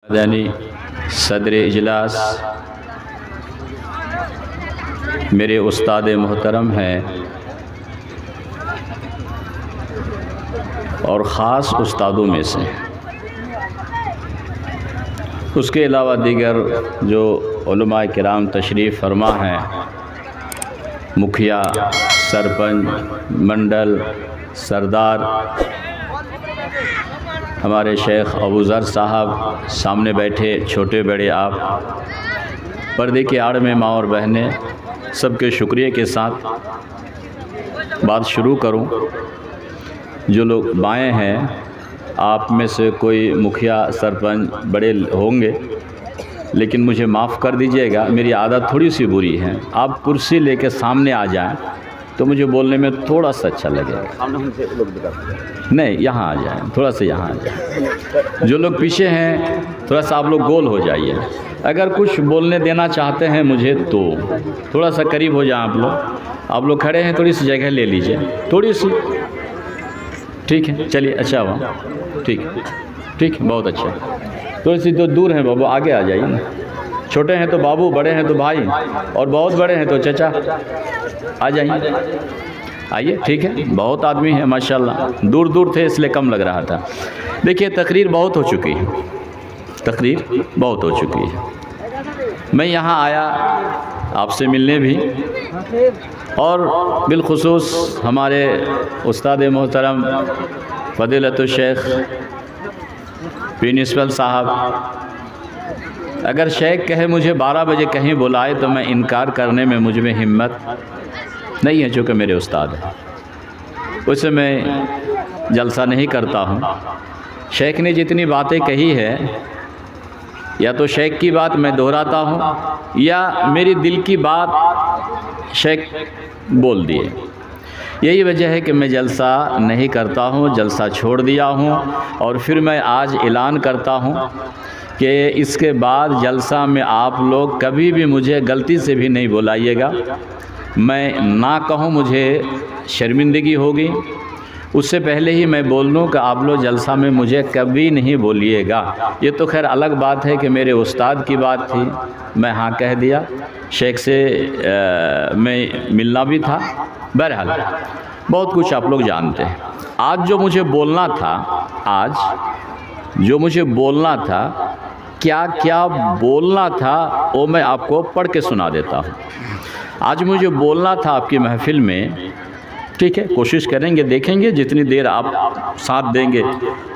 यानी सदर इजलास मेरे उस्ताद मोहतरम हैं और ख़ास उस्तादों में से। उसके अलावा दीगर जो उलमा किराम तशरीफ़ फरमा हैं, मुखिया, सरपंच, मंडल, सरदार, हमारे शेख अबू ज़र साहब सामने बैठे, छोटे बड़े आप, पर्दे की आड़ में माँ और बहनें, सबके शुक्रिया के साथ बात शुरू करूं। जो लोग बाएं हैं, आप में से कोई मुखिया, सरपंच बड़े होंगे, लेकिन मुझे माफ़ कर दीजिएगा, मेरी आदत थोड़ी सी बुरी है। आप कुर्सी लेके सामने आ जाएं तो मुझे बोलने में थोड़ा सा अच्छा लगेगा। नहीं, यहाँ आ जाएं, थोड़ा सा यहाँ आ जाएं। जो लोग पीछे हैं थोड़ा सा आप लोग गोल हो जाइए। अगर कुछ बोलने देना चाहते हैं मुझे तो थोड़ा सा करीब हो जाएं आप लोग खड़े हैं, थोड़ी सी जगह ले लीजिए, थोड़ी सी। ठीक है, चलिए, अच्छा हुआ, ठीक, बहुत अच्छा। थोड़ी सी तो दूर हैं बाबू, आगे आ जाइए ना। छोटे हैं तो बाबू, बड़े हैं तो भाई, और बहुत बड़े हैं तो चचा। आ जाइए, आइए, ठीक है। बहुत आदमी है माशाल्लाह, दूर दूर थे इसलिए कम लग रहा था। देखिए, तकरीर बहुत हो चुकी है, मैं यहाँ आया आपसे मिलने भी, और बिलखुसूस हमारे उस्ताद मोहतरम फ़ज़ीलतुल शेख प्रिंसिपल साहब, अगर शेख कहे मुझे 12 बजे कहीं बुलाए तो मैं इनकार करने में मुझ में हिम्मत नहीं है, चूँकि मेरे उस्ताद हैं। उससे मैं जलसा नहीं करता हूँ। शेख ने जितनी बातें कही है, या तो शेख की बात मैं दोहराता हूँ या मेरी दिल की बात शेख बोल दिए। यही वजह है कि मैं जलसा नहीं करता हूँ, जलसा छोड़ दिया हूँ। और फिर मैं आज ऐलान करता हूँ कि इसके बाद जलसा में आप लोग कभी भी मुझे गलती से भी नहीं बुलाइएगा। मैं ना कहूँ मुझे शर्मिंदगी होगी, उससे पहले ही मैं बोल दूँ कि आप लोग जलसा में मुझे कभी नहीं बोलिएगा। ये तो खैर अलग बात है कि मेरे उस्ताद की बात थी, मैं हाँ कह दिया। शेख से मैं मिलना भी था। बहरहाल बहुत कुछ आप लोग जानते हैं। आज जो मुझे बोलना था, क्या क्या बोलना था, वो मैं आपको पढ़ के सुना देता हूँ। आज मुझे बोलना था आपकी महफ़िल में, ठीक है, कोशिश करेंगे, देखेंगे जितनी देर आप साथ देंगे,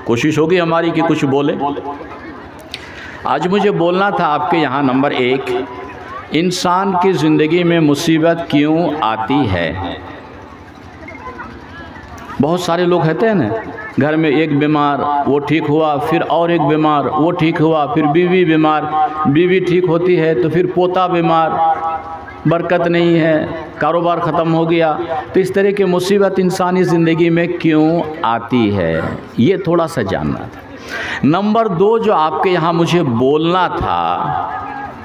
कोशिश होगी हमारी कि कुछ बोले। आज मुझे बोलना था आपके यहाँ, नंबर 1, इंसान की ज़िंदगी में मुसीबत क्यों आती है। बहुत सारे लोग कहते हैं ना, घर में एक बीमार, वो ठीक हुआ, फिर और एक बीमार, वो ठीक हुआ, फिर बीवी बीमार, बीवी ठीक होती है तो फिर पोता बीमार, बरकत नहीं है, कारोबार ख़त्म हो गया। तो इस तरह की मुसीबत इंसानी ज़िंदगी में क्यों आती है, ये थोड़ा सा जानना था। नंबर 2, जो आपके यहाँ मुझे बोलना था,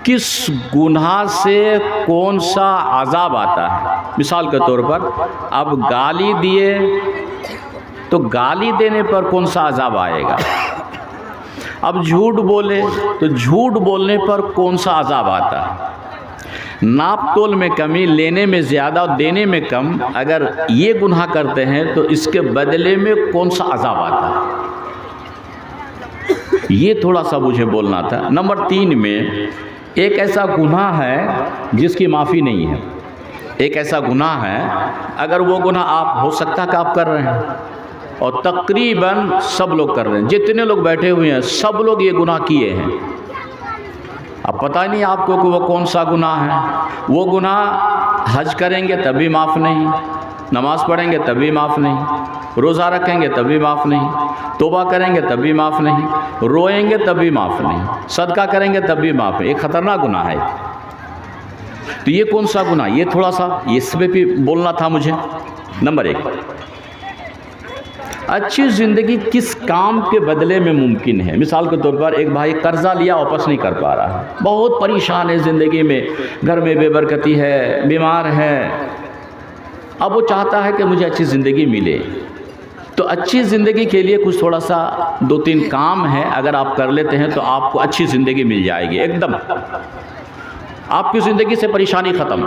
किस गुनाह से कौन सा अज़ाब आता है। मिसाल के तौर पर अब गाली दिए तो गाली देने पर कौन सा अज़ाब आएगा। अब झूठ बोले तो झूठ बोलने पर कौन सा अज़ाब आता है। नाप तोल में कमी, लेने में ज़्यादा और देने में कम, अगर ये गुनाह करते हैं तो इसके बदले में कौन सा अज़ाब आता है, ये थोड़ा सा मुझे बोलना था। नंबर 3 में, एक ऐसा गुनाह है जिसकी माफ़ी नहीं है। एक ऐसा गुनाह है, अगर वो गुनाह आप, हो सकता है कि आप कर रहे हैं, और तकरीबन सब लोग कर रहे हैं, जितने लोग बैठे हुए हैं सब लोग ये गुनाह किए हैं। अब पता ही नहीं आपको कि वो कौन सा गुनाह है। वो गुनाह हज करेंगे तब भी माफ़ नहीं, नमाज़ पढ़ेंगे तब भी माफ़ नहीं, रोज़ा रखेंगे तब भी माफ़ नहीं, तौबा करेंगे तब भी माफ़ नहीं, रोएंगे तब भी माफ़ नहीं, सदका करेंगे तब भी माफ़ नहीं। एक ख़तरनाक गुनाह है। तो ये कौन सा गुनाह, ये थोड़ा सा इस पे भी बोलना था मुझे। नंबर 1, अच्छी ज़िंदगी किस काम के बदले में मुमकिन है। मिसाल के तौर पर एक भाई कर्ज़ा लिया, वापस नहीं कर पा रहा है, बहुत परेशान है ज़िंदगी में, घर में बेबरकती है, बीमार है। अब वो चाहता है कि मुझे अच्छी ज़िंदगी मिले, तो अच्छी ज़िंदगी के लिए कुछ थोड़ा सा 2-3 काम है, अगर आप कर लेते हैं तो आपको अच्छी ज़िंदगी मिल जाएगी, एकदम आपकी ज़िंदगी से परेशानी ख़त्म।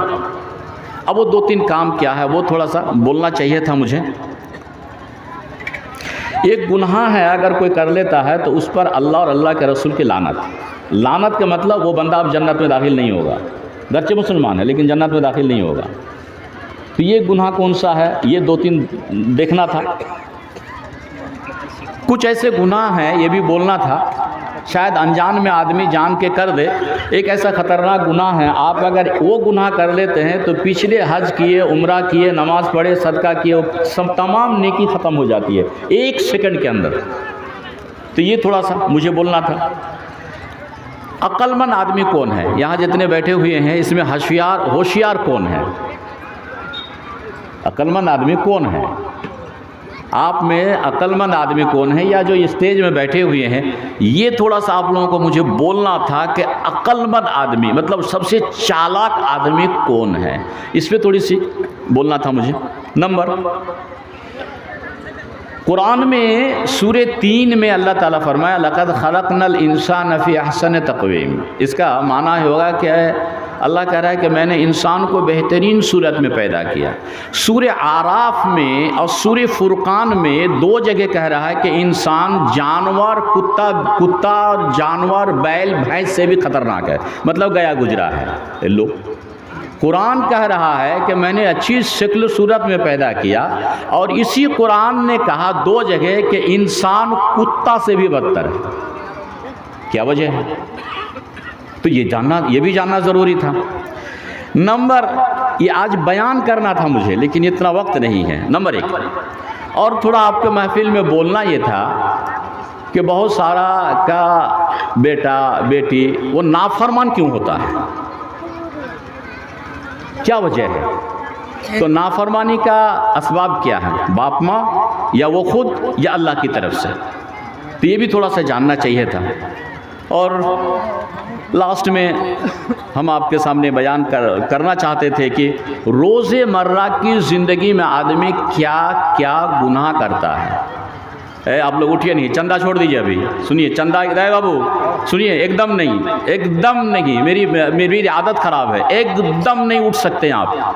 अब वो 2-3 काम क्या है वो थोड़ा सा बोलना चाहिए था मुझे। एक गुनाह है अगर कोई कर लेता है तो उस पर अल्लाह और अल्लाह के रसूल की लानत। लानत का मतलब वो बंदा अब जन्नत में दाखिल नहीं होगा, गरचे मुसलमान है लेकिन जन्नत में दाखिल नहीं होगा। तो ये गुनाह कौन सा है, ये 2-3 देखना था। कुछ ऐसे गुनाह हैं, ये भी बोलना था, शायद अनजान में आदमी जान के कर दे। एक ऐसा ख़तरनाक गुनाह है, आप अगर वो गुनाह कर लेते हैं तो पिछले हज किए, उम्रा किए, नमाज़ पढ़े, सदका किए, सब तमाम नेकी ख़त्म हो जाती है 1 सेकंड के अंदर। तो ये थोड़ा सा मुझे बोलना था। अक्लमंद आदमी कौन है, यहाँ जितने बैठे हुए हैं इसमें होशियार कौन है? अक्लमंद आदमी कौन है? आप में अक्लमंद आदमी कौन है, या जो स्टेज में बैठे हुए हैं, ये थोड़ा सा आप लोगों को मुझे बोलना था कि अक्लमंद आदमी मतलब सबसे चालाक आदमी कौन है, इस पर थोड़ी सी बोलना था मुझे। नंबर, कुरान में सूरे 3 में अल्लाह ताला फरमाया लक़द खलक़नल इंसान फ़ी अहसन तक़वीम। इसका माना होगा कि अल्लाह कह रहा है कि मैंने इंसान को बेहतरीन सूरत में पैदा किया। सूरे आराफ में और सूरे फुरकान में 2 जगह कह रहा है कि इंसान जानवर, कुत्ता और जानवर, बैल भैंस से भी ख़तरनाक है, मतलब गया गुजरा है। लो, कुरान कह रहा है कि मैंने अच्छी शक्ल सूरत में पैदा किया, और इसी कुरान ने कहा 2 जगह कि इंसान कुत्ता से भी बदतर है। क्या वजह है? तो ये भी जानना ज़रूरी था। नंबर, ये आज बयान करना था मुझे लेकिन इतना वक्त नहीं है। नंबर 1, और थोड़ा आपके महफिल में बोलना ये था कि बहुत सारा का बेटा बेटी वो नाफरमान क्यों होता है, क्या वजह है? तो नाफरमानी का असबाब क्या है, बाप माँ या वो खुद या अल्लाह की तरफ से? तो ये भी थोड़ा सा जानना चाहिए था। और लास्ट में हम आपके सामने बयान करना चाहते थे कि रोज़मर्रा की ज़िंदगी में आदमी क्या क्या गुनाह करता है। आप लोग उठिए नहीं, चंदा छोड़ दीजिए अभी, सुनिए। चंदा राय बाबू सुनिए, एकदम नहीं, मेरी आदत ख़राब है, एकदम नहीं उठ सकते हैं आप,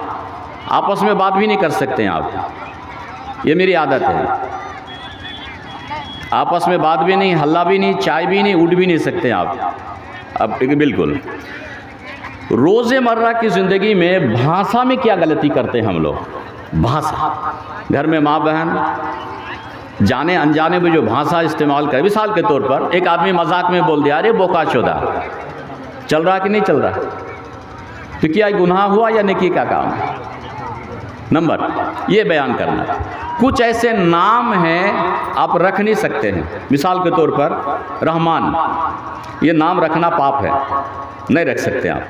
आपस में बात भी नहीं कर सकते हैं आप, ये मेरी आदत है। आपस में बात भी नहीं, हल्ला भी नहीं, चाय भी नहीं, उठ भी नहीं सकते आप। अब बिल्कुल रोज़मर्रा की ज़िंदगी में भाषा में क्या गलती करते हैं हम लोग? भाषा, घर में माँ बहन जाने अनजाने में जो भाषा इस्तेमाल करे, मिसाल के तौर पर एक आदमी मजाक में बोल दिया, अरे बोकाचोदा, चल रहा कि नहीं चल रहा? तो क्या गुनाह हुआ या नेकी का काम? नंबर, ये बयान करना। कुछ ऐसे नाम हैं आप रख नहीं सकते हैं, मिसाल के तौर पर रहमान, ये नाम रखना पाप है, नहीं रख सकते आप।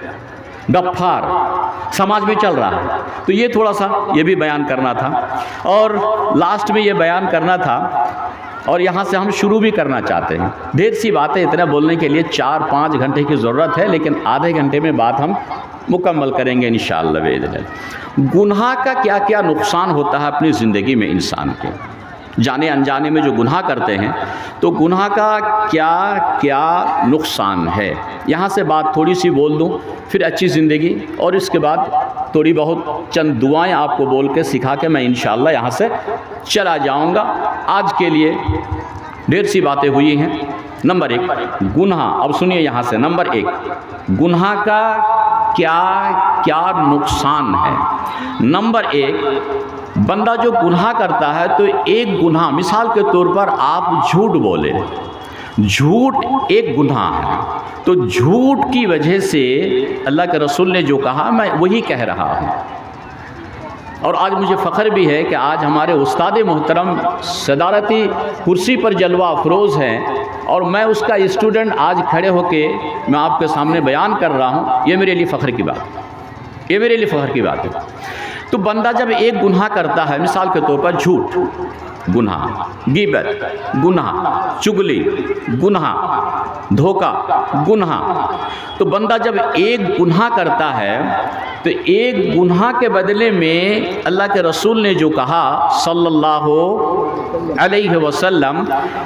गफ्फार समाज में चल रहा है, तो ये थोड़ा सा ये भी बयान करना था। और लास्ट में ये बयान करना था, और यहाँ से हम शुरू भी करना चाहते हैं। ढेर सी बातें, इतना बोलने के लिए 4-5 घंटे की ज़रूरत है, लेकिन आधे घंटे में बात हम मुकम्मल करेंगे इंशाअल्लाह बिइज़्निल्लाह। गुनाह का क्या क्या नुकसान होता है अपनी ज़िंदगी में इंसान के, जाने अनजाने में जो गुनाह करते हैं, तो गुनाह का क्या क्या नुकसान है, यहाँ से बात थोड़ी सी बोल दूँ, फिर अच्छी ज़िंदगी, और इसके बाद थोड़ी बहुत चंद दुआएं आपको बोल के सिखा के मैं इंशाअल्लाह यहाँ से चला जाऊँगा। आज के लिए ढेर सी बातें हुई हैं। नंबर 1 गुनाह, अब सुनिए यहाँ से। नंबर 1 गुनाह का क्या क्या नुकसान है। नंबर 1, बंदा जो गुनाह करता है तो एक गुनाह, मिसाल के तौर पर आप झूठ बोले, झूठ एक गुनाह है, तो झूठ की वजह से अल्लाह के रसूल ने जो कहा मैं वही कह रहा हूँ। और आज मुझे फ़ख्र भी है कि आज हमारे उस्ताद मोहतरम सदारती कुर्सी पर जलवा अफरोज़ हैं, और मैं उसका स्टूडेंट आज खड़े होके मैं आपके सामने बयान कर रहा हूँ। ये मेरे लिए फ़ख्र की बात, ये मेरे लिए फ़ख्र की बात है। तो बंदा जब एक गुनाह करता है, मिसाल के तौर पर झूठ गुनाह, गिबत गुनाह, चुगली गुनाह, धोखा गुनाह, तो बंदा जब एक गुनाह करता है तो एक गुनाह के बदले में अल्लाह के रसूल ने जो कहा सल्लल्लाहु अलैहि वसल्लम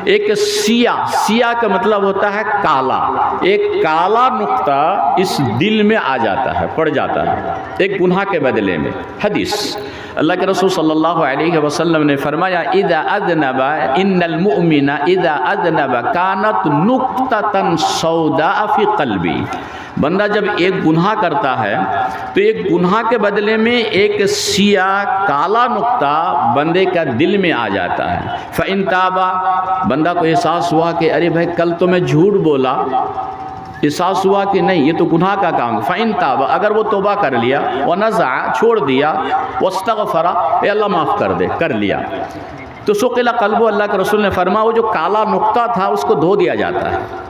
एक सिया का मतलब होता है काला, एक काला नुक्ता इस दिल में आ जाता है, पड़ जाता है एक गुनाह के बदले में। हदीस अल्लाह के रसूल सल्लल्लाहु अलैहि वसल्लम ने फरमाया, इदा अज़नबा इन्नल मुअमिना इदा अज़नबा कानत नुक्ततन सौदा फी क़ल्बी। बंदा जब एक गुनाह करता है तो एक गुनाह के बदले में एक सिया काला नुक्ता बंदे का दिल में आ जाता है। फ़इन ताबा, बंदा को एहसास हुआ कि अरे भाई कल तो मैं झूठ बोला, एहसास हुआ कि नहीं ये तो गुनाह का काम। फ़इन ताबा, अगर वो तौबा कर लिया, व नज़ा, छोड़ दिया, वस्तग़फ़रा, अल्लाह माफ़ कर दे, कर लिया, तो सुक़िला क़ल्बु, अल्लाह के रसूल ने फरमाया वो जो काला नुक्ता था उसको धो दिया जाता है।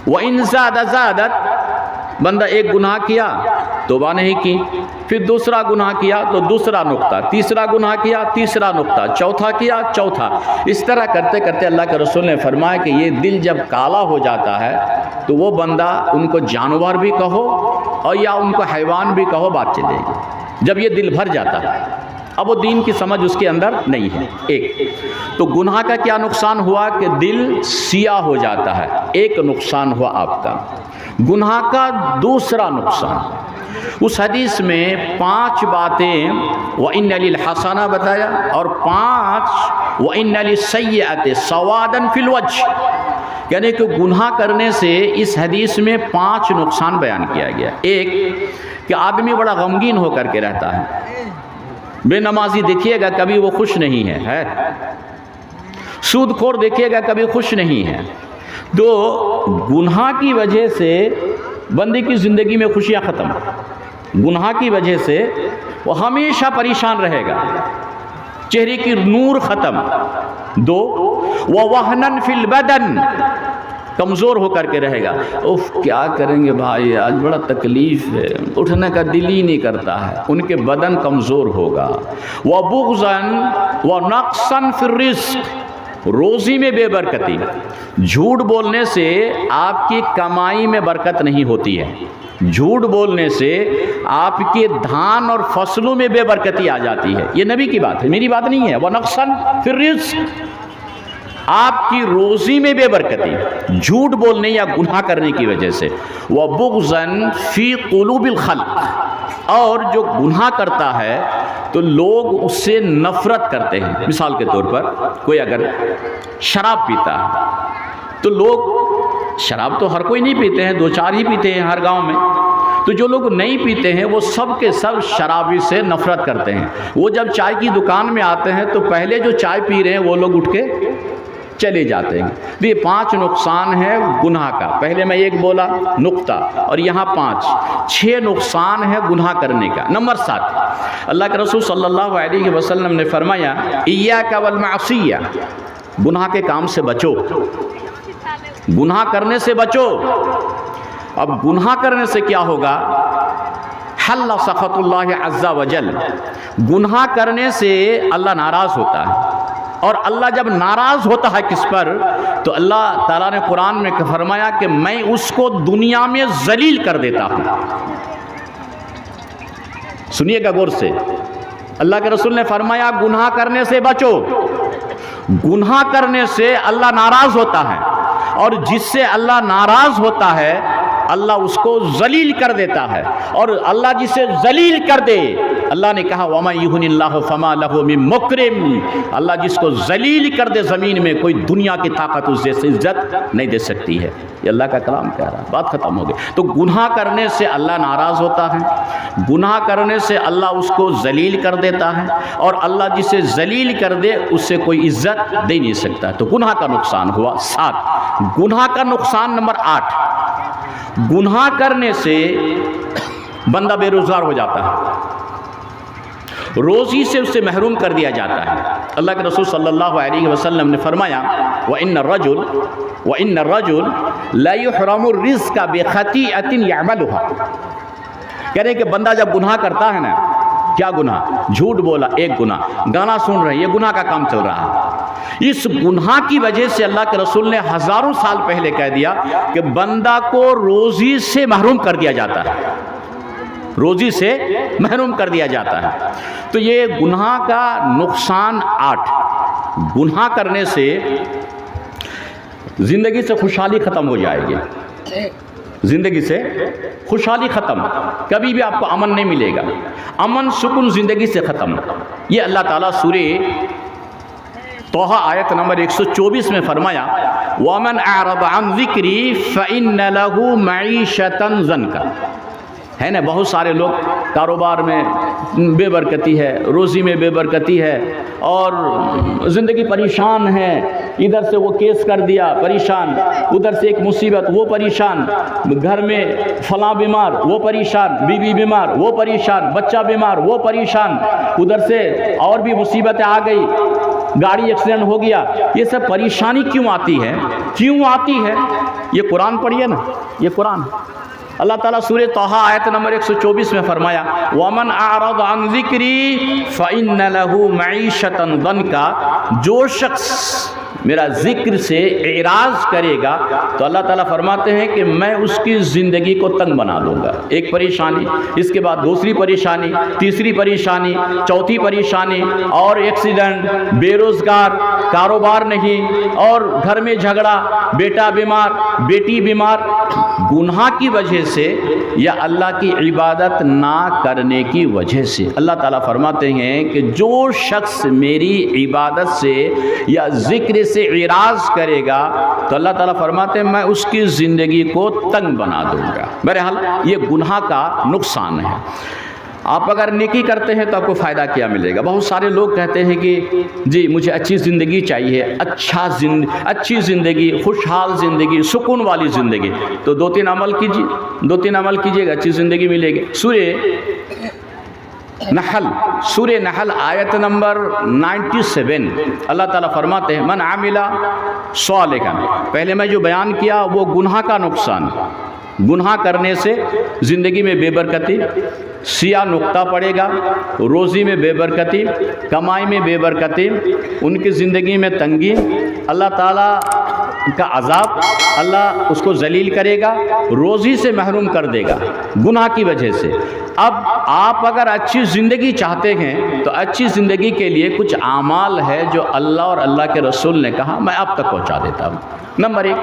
व इन ज़ादत, बंदा एक गुनाह किया, तौबा नहीं की, फिर दूसरा गुनाह किया तो दूसरा नुक्ता, तीसरा गुनाह किया, तीसरा नुक्ता, चौथा किया, चौथा, इस तरह करते करते अल्लाह के रसूल ने फरमाया कि ये दिल जब काला हो जाता है तो वो बंदा, उनको जानवर भी कहो और या उनको हैवान भी कहो, बात चलेगी। जब ये दिल भर जाता है, अब वो दीन की समझ उसके अंदर नहीं है। एक तो गुनाह का क्या नुकसान हुआ कि दिल सिया हो जाता है, एक नुकसान हुआ आपका। गुनाह का दूसरा नुकसान, उस हदीस में 5 बातें व इन्ना लिल हसना बताया और 5 व इन्ना लिस्सय्यअति सवादन फिल वज्ह, यानी कि गुनाह करने से इस हदीस में 5 नुकसान बयान किया गया। एक कि आदमी बड़ा गमगीन होकर के रहता है, बेनमाजी देखिएगा कभी वो खुश नहीं है, सूदखोर देखिएगा कभी खुश नहीं है। तो गुनाह की वजह से बंदे की ज़िंदगी में खुशियाँ ख़त्म, गुनाह की वजह से वो हमेशा परेशान रहेगा, चेहरे की नूर ख़त्म। 2 व वहनन फिल बदन, कमज़ोर होकर के रहेगा, उफ क्या करेंगे भाई आज बड़ा तकलीफ़ है, उठने का दिल ही नहीं करता है, उनके बदन कमज़ोर होगा। व बुग़्ज़न व नक़्सन फिर रिज़्क़, रोज़ी में बेबरकती, झूठ बोलने से आपकी कमाई में बरकत नहीं होती है, झूठ बोलने से आपके धान और फसलों में बेबरकती आ जाती है। ये नबी की बात है, मेरी बात नहीं है। व नक़्सन फिर रिज़्क़, आपकी रोज़ी में बेबरकती झूठ बोलने या गुनाह करने की वजह से। व बुग़्ज़न फ़ी क़ुलूबिल ख़ल्क़, और जो गुनाह करता है तो लोग उससे नफ़रत करते हैं। मिसाल के तौर पर कोई अगर शराब पीता है तो लोग, शराब तो हर कोई नहीं पीते हैं, 2-4 ही पीते हैं हर गांव में, तो जो लोग नहीं पीते हैं वो सब के सब शराबी से नफ़रत करते हैं। वो जब चाय की दुकान में आते हैं तो पहले जो चाय पी रहे हैं वो लोग उठ के चले जाते हैं। तो ये 5 नुकसान है गुनाह का। पहले मैं एक बोला नुक्ता और यहाँ 5, 6 नुकसान है गुनाह करने का। नंबर 7, अल्लाह के रसूल सल्लल्लाहु अलैहि वसल्लम ने फरमाया, इय्याका वल मासिया, गुनाह के काम से बचो, गुनाह करने से बचो। अब गुनाह करने से क्या होगा? हल्ला सख़तुल्लाह अज़्ज़ा वजल, गुनाह करने से अल्लाह नाराज़ होता है, और अल्लाह जब नाराज़ होता है किस पर, तो अल्लाह ताला ने कुरान में फरमाया कि मैं उसको दुनिया में ज़लील कर देता हूँ। सुनिएगा गौर से, अल्लाह के रसूल ने फरमाया गुनाह करने से बचो, गुनाह करने से अल्लाह नाराज़ होता है, और जिससे अल्लाह नाराज़ होता है अल्लाह उसको ज़लील कर देता है। और अल्लाह जिसे ज़लील कर दे, अल्लाह ने कहा वमा युहिनिल्लाहु फमा लहु मिन मुक्रिम, अल्लाह जिसको ज़लील कर दे ज़मीन में, कोई दुनिया की ताकत उस जैसे इज्जत नहीं दे सकती है। ये अल्लाह का कलाम कह रहा है, बात ख़त्म हो गई। तो गुनाह करने से अल्लाह नाराज़ होता है, गुनाह करने से अल्लाह उसको ज़लील कर देता है, और अल्लाह जिसे ज़लील कर दे उससे कोई इज्जत दे नहीं सकता। तो गुनाह का नुकसान हुआ 7। गुनाह का नुकसान नंबर 8, गुनाह करने से बंदा बेरोज़गार हो जाता है, रोज़ी से उससे महरूम कर दिया जाता है। अल्लाह के रसूल सल्लल्लाहु अलैहि वसल्लम ने फरमाया व इन्न रजुल ला युहरमु रिज़्क़ बिख़तीअतिन यअमलुहा, कह रहे कि बंदा जब गुनाह करता है ना, क्या गुनाह? झूठ बोला, एक गुनाह, गाना सुन रहे हैं, ये गुनाह का काम चल रहा है। इस गुनाह की वजह से अल्लाह के रसूल ने हज़ारों साल पहले कह दिया कि बंदा को रोज़ी से महरूम कर दिया जाता है, रोज़ी से महरूम कर दिया जाता है। तो ये गुनाह का नुकसान 8। गुनाह करने से ज़िंदगी से खुशहाली ख़त्म हो जाएगी, ज़िंदगी से खुशहाली ख़त्म, कभी भी आपको अमन नहीं मिलेगा, अमन सुकून ज़िंदगी से ख़त्म। ये अल्लाह ताला सूरे तोहा आयत नंबर 124 में फरमाया, वमन अअरद अन ज़िक्री फ़इन्न लहू मईशतन ज़न्का। है ना, बहुत सारे लोग कारोबार में बेबरकती है, रोज़ी में बेबरकती है और ज़िंदगी परेशान है, इधर से वो केस कर दिया परेशान, उधर से एक मुसीबत वो परेशान, घर में फलां बीमार वो परेशान, बीवी बीमार वो परेशान, बच्चा बीमार वो परेशान, उधर से और भी मुसीबतें आ गई, गाड़ी एक्सीडेंट हो गया। ये सब परेशानी क्यों आती है, क्यों आती है? ये कुरान पढ़िए ना, ये कुरान अल्लाह ताला सूरे तोहा आयत नंबर 124 में फरमाया, वमन अअरद अन ज़िक्री फ़इन्न लहू मईशतन ज़न्का। जो शख्स मेरा ज़िक्र से एराज़ करेगा तो अल्लाह ताला फरमाते हैं कि मैं उसकी ज़िंदगी को तंग बना दूंगा। एक परेशानी, इसके बाद दूसरी परेशानी, तीसरी परेशानी, चौथी परेशानी और एक्सीडेंट, बेरोज़गार, कारोबार नहीं और घर में झगड़ा, बेटा बीमार, बेटी बीमार। गुनाह की वजह से या अल्लाह की इबादत ना करने की वजह से अल्लाह ताला फरमाते हैं कि जो शख्स मेरी इबादत से या ज़िक्र से इराज़ करेगा तो अल्लाह ताला फरमाते हैं मैं उसकी ज़िंदगी को तंग बना दूंगा। बहरहाल ये गुनाह का नुकसान है। आप अगर नेकी करते हैं तो आपको फ़ायदा क्या मिलेगा? बहुत सारे लोग कहते हैं कि जी मुझे अच्छी ज़िंदगी चाहिए, अच्छी ज़िंदगी, खुशहाल ज़िंदगी, सुकून वाली ज़िंदगी। तो दो तीन अमल कीजिएगा, अच्छी ज़िंदगी मिलेगी। सूरे नहल आयत नंबर 97 अल्लाह ताला फरमाते हैं, मन आमिला सालिहन। पहले मैं जो बयान किया वो गुनाह का नुकसान, गुनाह करने से ज़िंदगी में बेबरकती, सिया नुक्ता पड़ेगा, रोज़ी में बेबरकती, कमाई में बेबरकती, उनकी ज़िंदगी में तंगी, अल्लाह ताला का अज़ाब, अल्लाह उसको जलील करेगा, रोज़ी से महरूम कर देगा गुनाह की वजह से। अब आप अगर अच्छी ज़िंदगी चाहते हैं तो अच्छी ज़िंदगी के लिए कुछ आमाल है जो अल्लाह और अल्लाह के रसूल ने कहा मैं आप तक पहुँचा देता हूँ। नंबर एक,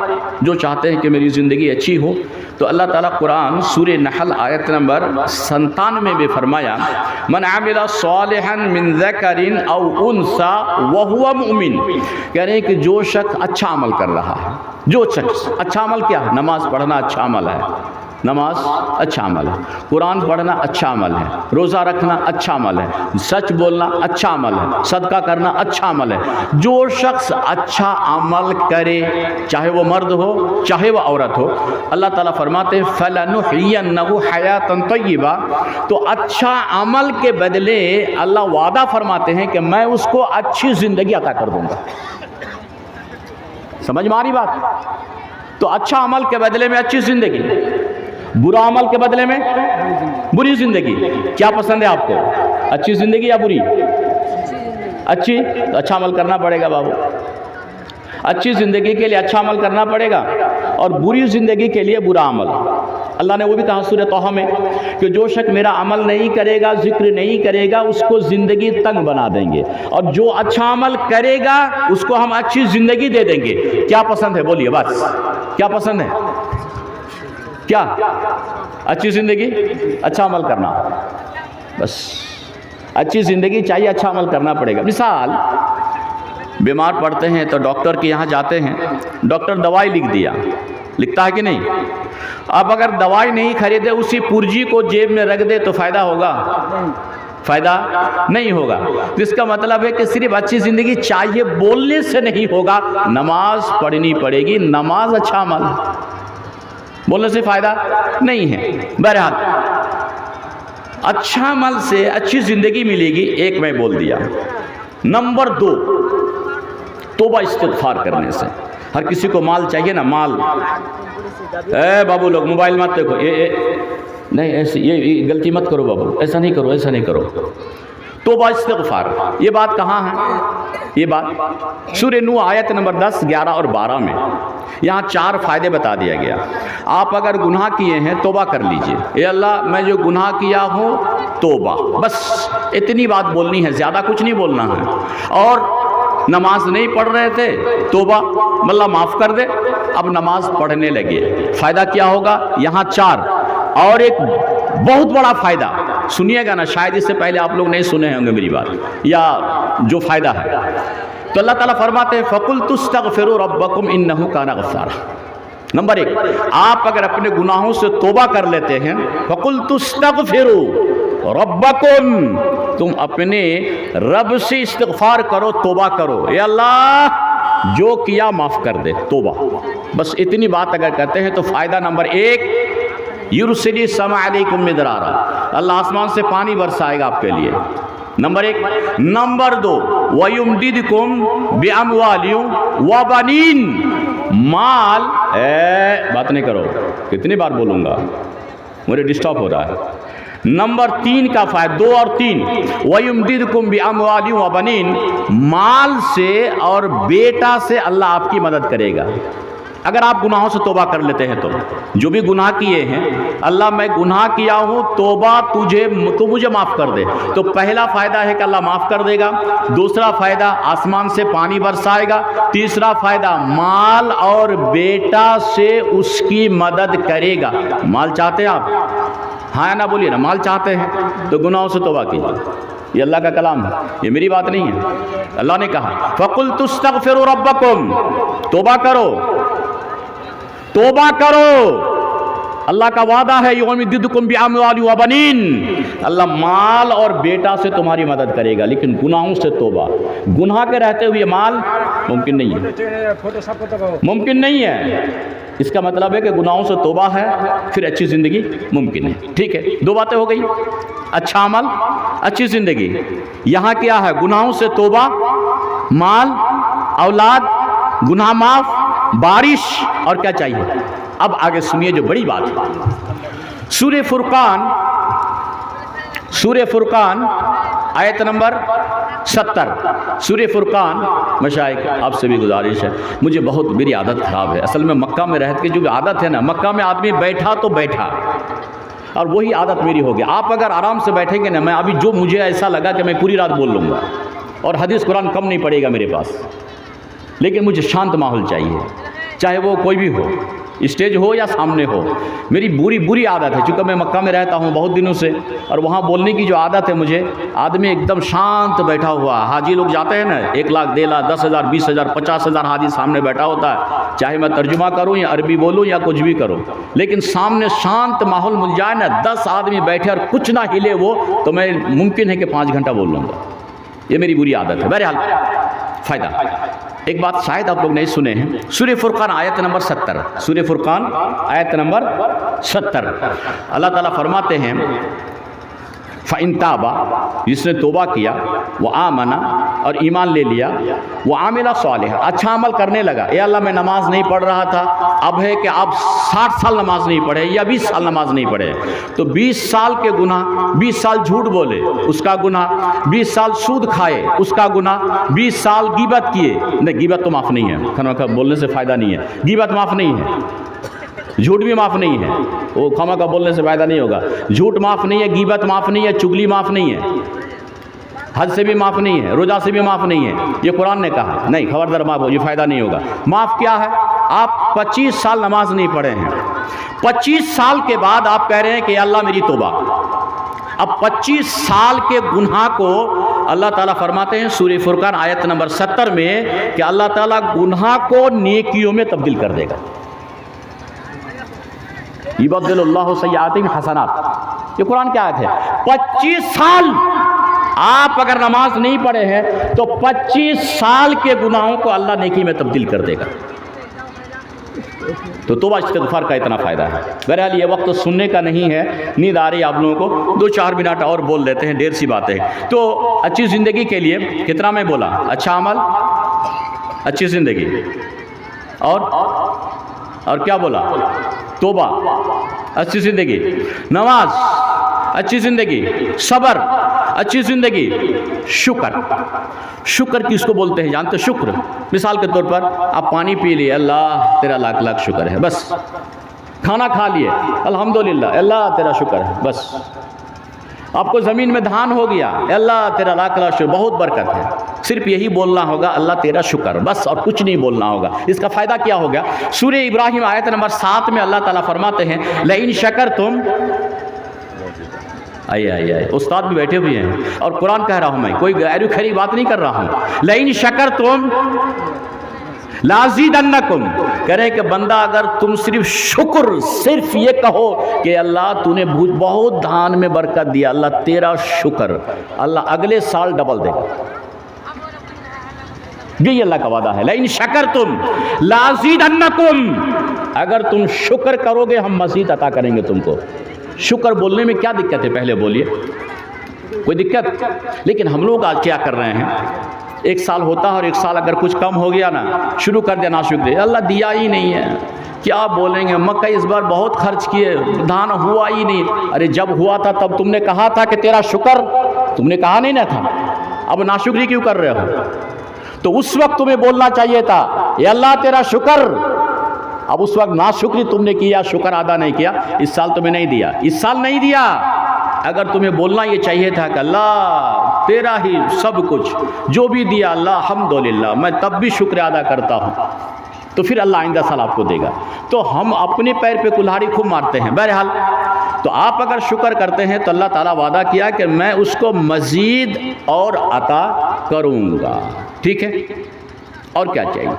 जो चाहते हैं कि मेरी ज़िंदगी अच्छी हो तो अल्लाह ताला कुरान सूरे नहल आयत नंबर 97 में फरमाया, मन आमिला सालिहन मिन ज़करिन औ उन्सा व हुवा मुमिन। कह रहे हैं कि जो शख्स अच्छा अमल कर रहा है, जो शख्स अच्छा अमल क्या है? नमाज पढ़ना अच्छा अमल है, नमाज अच्छा अमल है, कुरान पढ़ना अच्छा अमल है, रोज़ा रखना अच्छा अमल है, सच बोलना अच्छा अमल है, सदका करना अच्छा अमल है। जो शख्स अच्छा अमल करे, चाहे वो मर्द हो चाहे वो औरत हो, अल्लाह ताला फरमाते हैं फलनुहियन्नहु हयातन तय्यिबा। तो अच्छा अमल के बदले अल्लाह वादा फरमाते हैं कि मैं उसको अच्छी ज़िंदगी अता कर दूँगा। समझ में आ रही बात? तो अच्छा अमल के बदले में अच्छी ज़िंदगी, बुरा अमल के बदले में बुरी ज़िंदगी। क्या पसंद है आपको, अच्छी ज़िंदगी या बुरी? अच्छी, तो अच्छा अमल करना पड़ेगा बाबू। अच्छी ज़िंदगी के लिए अच्छा अमल करना पड़ेगा और बुरी ज़िंदगी के लिए बुरा अमल। अल्लाह ने वो भी कहा सूरह तोहा में कि जो शख्स मेरा अमल नहीं करेगा, जिक्र नहीं करेगा, उसको ज़िंदगी तंग बना देंगे, और जो अच्छा अमल करेगा उसको हम अच्छी ज़िंदगी दे देंगे। क्या पसंद है बोलिए, बस क्या पसंद है? क्या? अच्छी ज़िंदगी, अच्छा अमल करना, बस अच्छी ज़िंदगी चाहिए, अच्छा अमल करना पड़ेगा। मिसाल, बीमार पड़ते हैं तो डॉक्टर के यहाँ जाते हैं, डॉक्टर दवाई लिख दिया, लिखता है कि नहीं? अब अगर दवाई नहीं खरीदे, उसी पुर्जी को जेब में रख दे तो फ़ायदा होगा? फ़ायदा नहीं होगा। तो इसका मतलब है कि सिर्फ अच्छी ज़िंदगी चाहिए बोलने से नहीं होगा, नमाज पढ़नी पड़ेगी। नमाज अच्छा अमल, बोलने से फ़ायदा नहीं है। बहरहाल अच्छा अमल से अच्छी ज़िंदगी मिलेगी, एक मैं बोल दिया। नंबर 2, तौबा इस्तिग़फ़ार करने से। हर किसी को माल चाहिए ना, माल। बाबू लोग मोबाइल मत देखो, ये नहीं, ऐसी ये गलती मत करो बाबू, ऐसा नहीं करो, ऐसा नहीं करो। तौबा इस्तिग़फ़ार, ये बात कहाँ है? ये बात सूरह नूह आयत नंबर 10, 11 और 12 में। यहाँ 4 फ़ायदे बता दिया गया। आप अगर गुनाह किए हैं तौबा कर लीजिए, ए अल्लाह मैं जो गुनाह किया हूँ तौबा, बस इतनी बात बोलनी है, ज़्यादा कुछ नहीं बोलना है। और नमाज नहीं पढ़ रहे थे, तोबा, अल्लाह माफ़ कर दे, अब नमाज पढ़ने लगे। फ़ायदा क्या होगा? यहाँ 4 और एक बहुत बड़ा फ़ायदा सुनिएगा ना, शायद इससे पहले आप लोग नहीं सुने होंगे मेरी बात, या जो फ़ायदा है। तो अल्लाह ताला फरमाते हैं फ़कुल तुस्तग़फ़िरू रब्बकुम इन्नहु काना गफ़्फ़ारा। नंबर 1, आप अगर अपने गुनाहों से तोबा कर लेते हैं, फ़कुल तुस्तग़फ़िरू रब्बकुम, तुम अपने रब से इस्तिग़फ़ार करो, तोबा करो, या अल्लाह जो किया माफ़ कर दे, तोबा। बस इतनी बात अगर करते हैं तो फ़ायदा नंबर 1, युरसिली समा अलैकुम मिदरारा, अल्लाह आसमान से पानी बरसाएगा आपके लिए, नंबर 1। नंबर 2, वयुमदिदकुम बिअमवालिम व बनीन, माल, बात नहीं करो, कितनी बार बोलूँगा, मुझे डिस्टर्ब हो रहा है। नंबर 3 का फ़ायदा, 2 और 3, वयुमदिदकुम बिअमवालिम व बनीन, माल से और बेटा से अल्लाह आपकी मदद करेगा अगर आप गुनाहों से तोबा कर लेते हैं। तो जो भी गुनाह किए हैं, अल्लाह मैं गुनाह किया हूँ, तोबा तू मुझे माफ़ कर दे, तो पहला फ़ायदा है कि अल्लाह माफ़ कर देगा। दूसरा फ़ायदा आसमान से पानी बरसाएगा। तीसरा फ़ायदा माल और बेटा से उसकी मदद करेगा। माल चाहते हैं आप? हाँ या ना बोलिए ना, माल चाहते हैं तो गुनाहों से तोबा कीजिए। ये अल्लाह का कलाम है, ये मेरी बात नहीं है। अल्लाह ने कहा फ़कुल तुस्तग़फ़िरू रब्बकुम, तोबा करो, तोबा करो। अल्लाह का वादा है युमदिदकुम बिअमवालिम व बनीन, अल्लाह माल और बेटा से तुम्हारी मदद करेगा, लेकिन गुनाहों से तोबा। गुनाह के रहते हुए माल मुमकिन नहीं है, मुमकिन नहीं है। इसका मतलब है कि गुनाहों से तोबा है, फिर अच्छी ज़िंदगी मुमकिन है। ठीक है, 2 बातें हो गई, अच्छा अमल, अच्छी ज़िंदगी। यहाँ क्या है? गुनाहों से तोबा, माल, औलाद, गुनाह माफ़, बारिश, और क्या चाहिए? अब आगे सुनिए जो बड़ी बात है। सूरह फुरकान आयत नंबर 70। सूरह फुरकान, मशाइख आपसे भी गुजारिश है, मुझे बहुत मेरी आदत ख़राब है। असल में मक्का में रह के जो आदत है ना, मक्का में आदमी बैठा तो बैठा, और वही आदत मेरी हो गई। आप अगर आराम से बैठेंगे ना, मैं अभी जो मुझे ऐसा लगा कि मैं पूरी रात बोल लूँगा, और हदीस कुरान कम नहीं पड़ेगा मेरे पास, लेकिन मुझे शांत माहौल चाहिए, चाहे वो कोई भी हो, स्टेज हो या सामने हो। मेरी बुरी आदत है, चूँकि मैं मक्का में रहता हूँ बहुत दिनों से, और वहाँ बोलने की जो आदत है मुझे, आदमी एकदम शांत बैठा हुआ। हाजी लोग जाते हैं ना, 1 लाख, 1.5 लाख, 10,000, 20,000, 50,000 हाजी सामने बैठा होता है, चाहे मैं तर्जुमा करूँ या अरबी बोलूँ या कुछ भी करूँ, लेकिन सामने शांत माहौल मिल जाए ना, 10 आदमी बैठे और कुछ ना हिले वो, तो मैं मुमकिन है कि 5 घंटा बोल लूँगा। ये मेरी बुरी आदत है। बहरहाल फ़ायदा, एक बात शायद आप लोग नहीं सुने हैं, सूरह फुरकान आयत नंबर 70। सूरह फुरकान आयत नंबर 70, अल्लाह ताला फरमाते हैं फ़इन ताबा, जिसने तोबा किया, वो आमना, और ईमान ले लिया, वो आमिला सालिह, अच्छा अमल करने लगा। या अल्लाह मैं नमाज नहीं पढ़ रहा था, अब है कि आप 60 साल नमाज नहीं पढ़े या 20 साल नमाज नहीं पढ़े, तो 20 साल के गुनाह, 20 साल झूठ बोले उसका गुनाह, 20 साल सूद खाए उसका गुनाह, 20 साल गीबत किए, नहीं गीबत तो माफ़ नहीं है, खाना बोलने से फ़ायदा नहीं है, गीबत माफ़ नहीं है, झूठ भी माफ़ नहीं है, वो खामा का बोलने से फ़ायदा नहीं होगा। झूठ माफ़ नहीं है, गीबत माफ़ नहीं है, चुगली माफ़ नहीं है, हज से भी माफ़ नहीं है, रोज़ा से भी माफ़ नहीं है, ये कुरान ने कहा। नहीं, खबरदार माफ़ हो, ये फ़ायदा नहीं होगा। माफ़ क्या है? आप 25 साल नमाज नहीं पढ़े हैं, 25 साल के बाद आप कह रहे हैं कि अल्लाह मेरी तौबा। अब 25 साल के गुनाह को अल्लाह ताला फरमाते हैं सूरह फुरकान आयत नंबर 70 में कि अल्लाह ताला गुनाह को नेकियों में तब्दील कर देगा। युबद्दिलुल्लाहु सय्यातिहिम हसनात, ये कुरान क्या आयत है? 25 साल आप अगर नमाज नहीं पढ़े हैं तो 25 साल के गुनाहों को अल्लाह नेकी में तब्दील कर देगा। तो तौबा इस्तिग़फ़ार का इतना फ़ायदा है। बहरहाल ये वक्त तो सुनने का नहीं है, नींद आ रही है आप लोगों को, 2-4 मिनट और बोल लेते हैं, ढेर सी बातें हैं। तो अच्छी ज़िंदगी के लिए कितना मैं बोला? अच्छा अमल, अच्छी ज़िंदगी, और क्या बोला? तौबा, अच्छी ज़िंदगी, नमाज, अच्छी ज़िंदगी, सब्र, अच्छी ज़िंदगी, शुक्र किसको बोलते हैं जानते? शुक्र, मिसाल के तौर पर आप पानी पी लिए, अल्लाह तेरा लाख लाख शुक्र है, बस। खाना खा लिए, अल्हम्दुलिल्लाह, अल्लाह तेरा शुक्र है, बस। आपको ज़मीन में धान हो गया, अल्लाह तेरा लाख लाख शुक्र, बहुत बरकत है। सिर्फ यही बोलना होगा अल्लाह तेरा शुक्र, बस, और कुछ नहीं बोलना होगा। इसका फ़ायदा क्या हो गया? सूरह इब्राहिम आयत नंबर 7 में अल्लाह ताला फरमाते हैं लइन शकर तुम, आइए उस्ताद भी बैठे हुए हैं और कुरान कह रहा हूँ मैं, कोई गैर खैरी बात नहीं कर रहा हूँ। लइन शकर तुम लाज़ीदन्नकुम, कह रहे हैं कि बंदा अगर तुम सिर्फ शुक्र, सिर्फ ये कहो कि अल्लाह तूने बहुत धान में बरकत दिया, अल्लाह तेरा शुक्र, अल्लाह अगले साल डबल देगा। यही अल्लाह का वादा है, लइन शकर तुम लाज़ीदन्नकुम, अगर तुम शुक्र करोगे हम मज़ीद अता करेंगे तुमको। शुक्र बोलने में क्या दिक्कत है? पहले बोलिए, कोई दिक्कत? लेकिन हम लोग आज क्या कर रहे हैं, एक साल होता है और एक साल अगर कुछ कम हो गया ना, शुरू कर देना शुक्र, अल्लाह दिया ही नहीं है, क्या बोलेंगे, मक्का इस बार बहुत खर्च किए, धान हुआ ही नहीं। अरे जब हुआ था तब तुमने कहा था कि तेरा शुक्र, तुमने कहा नहीं ना था? अब नाशुक्री क्यों कर रहे हो? तो उस वक्त तुम्हें बोलना चाहिए था ये अल्लाह तेरा शुक्र। अब उस वक्त नाशुक्री तुमने किया, शुक्र अदा नहीं किया, इस साल तुम्हें नहीं दिया, इस साल नहीं दिया। अगर तुम्हें बोलना ये चाहिए था कि अल्लाह तेरा ही सब कुछ, जो भी दिया अल्लाह अल्हम्दुलिल्लाह, मैं तब भी शुक्र अदा करता हूँ, तो फिर अल्लाह आइंदा साल आपको देगा। तो हम अपने पैर पे कुल्हाड़ी खूब मारते हैं। बहरहाल, तो आप अगर शुक्र करते हैं तो अल्लाह ताला वादा किया कि मैं उसको मज़ीद और अता करूँगा। ठीक है, और क्या चाहिए?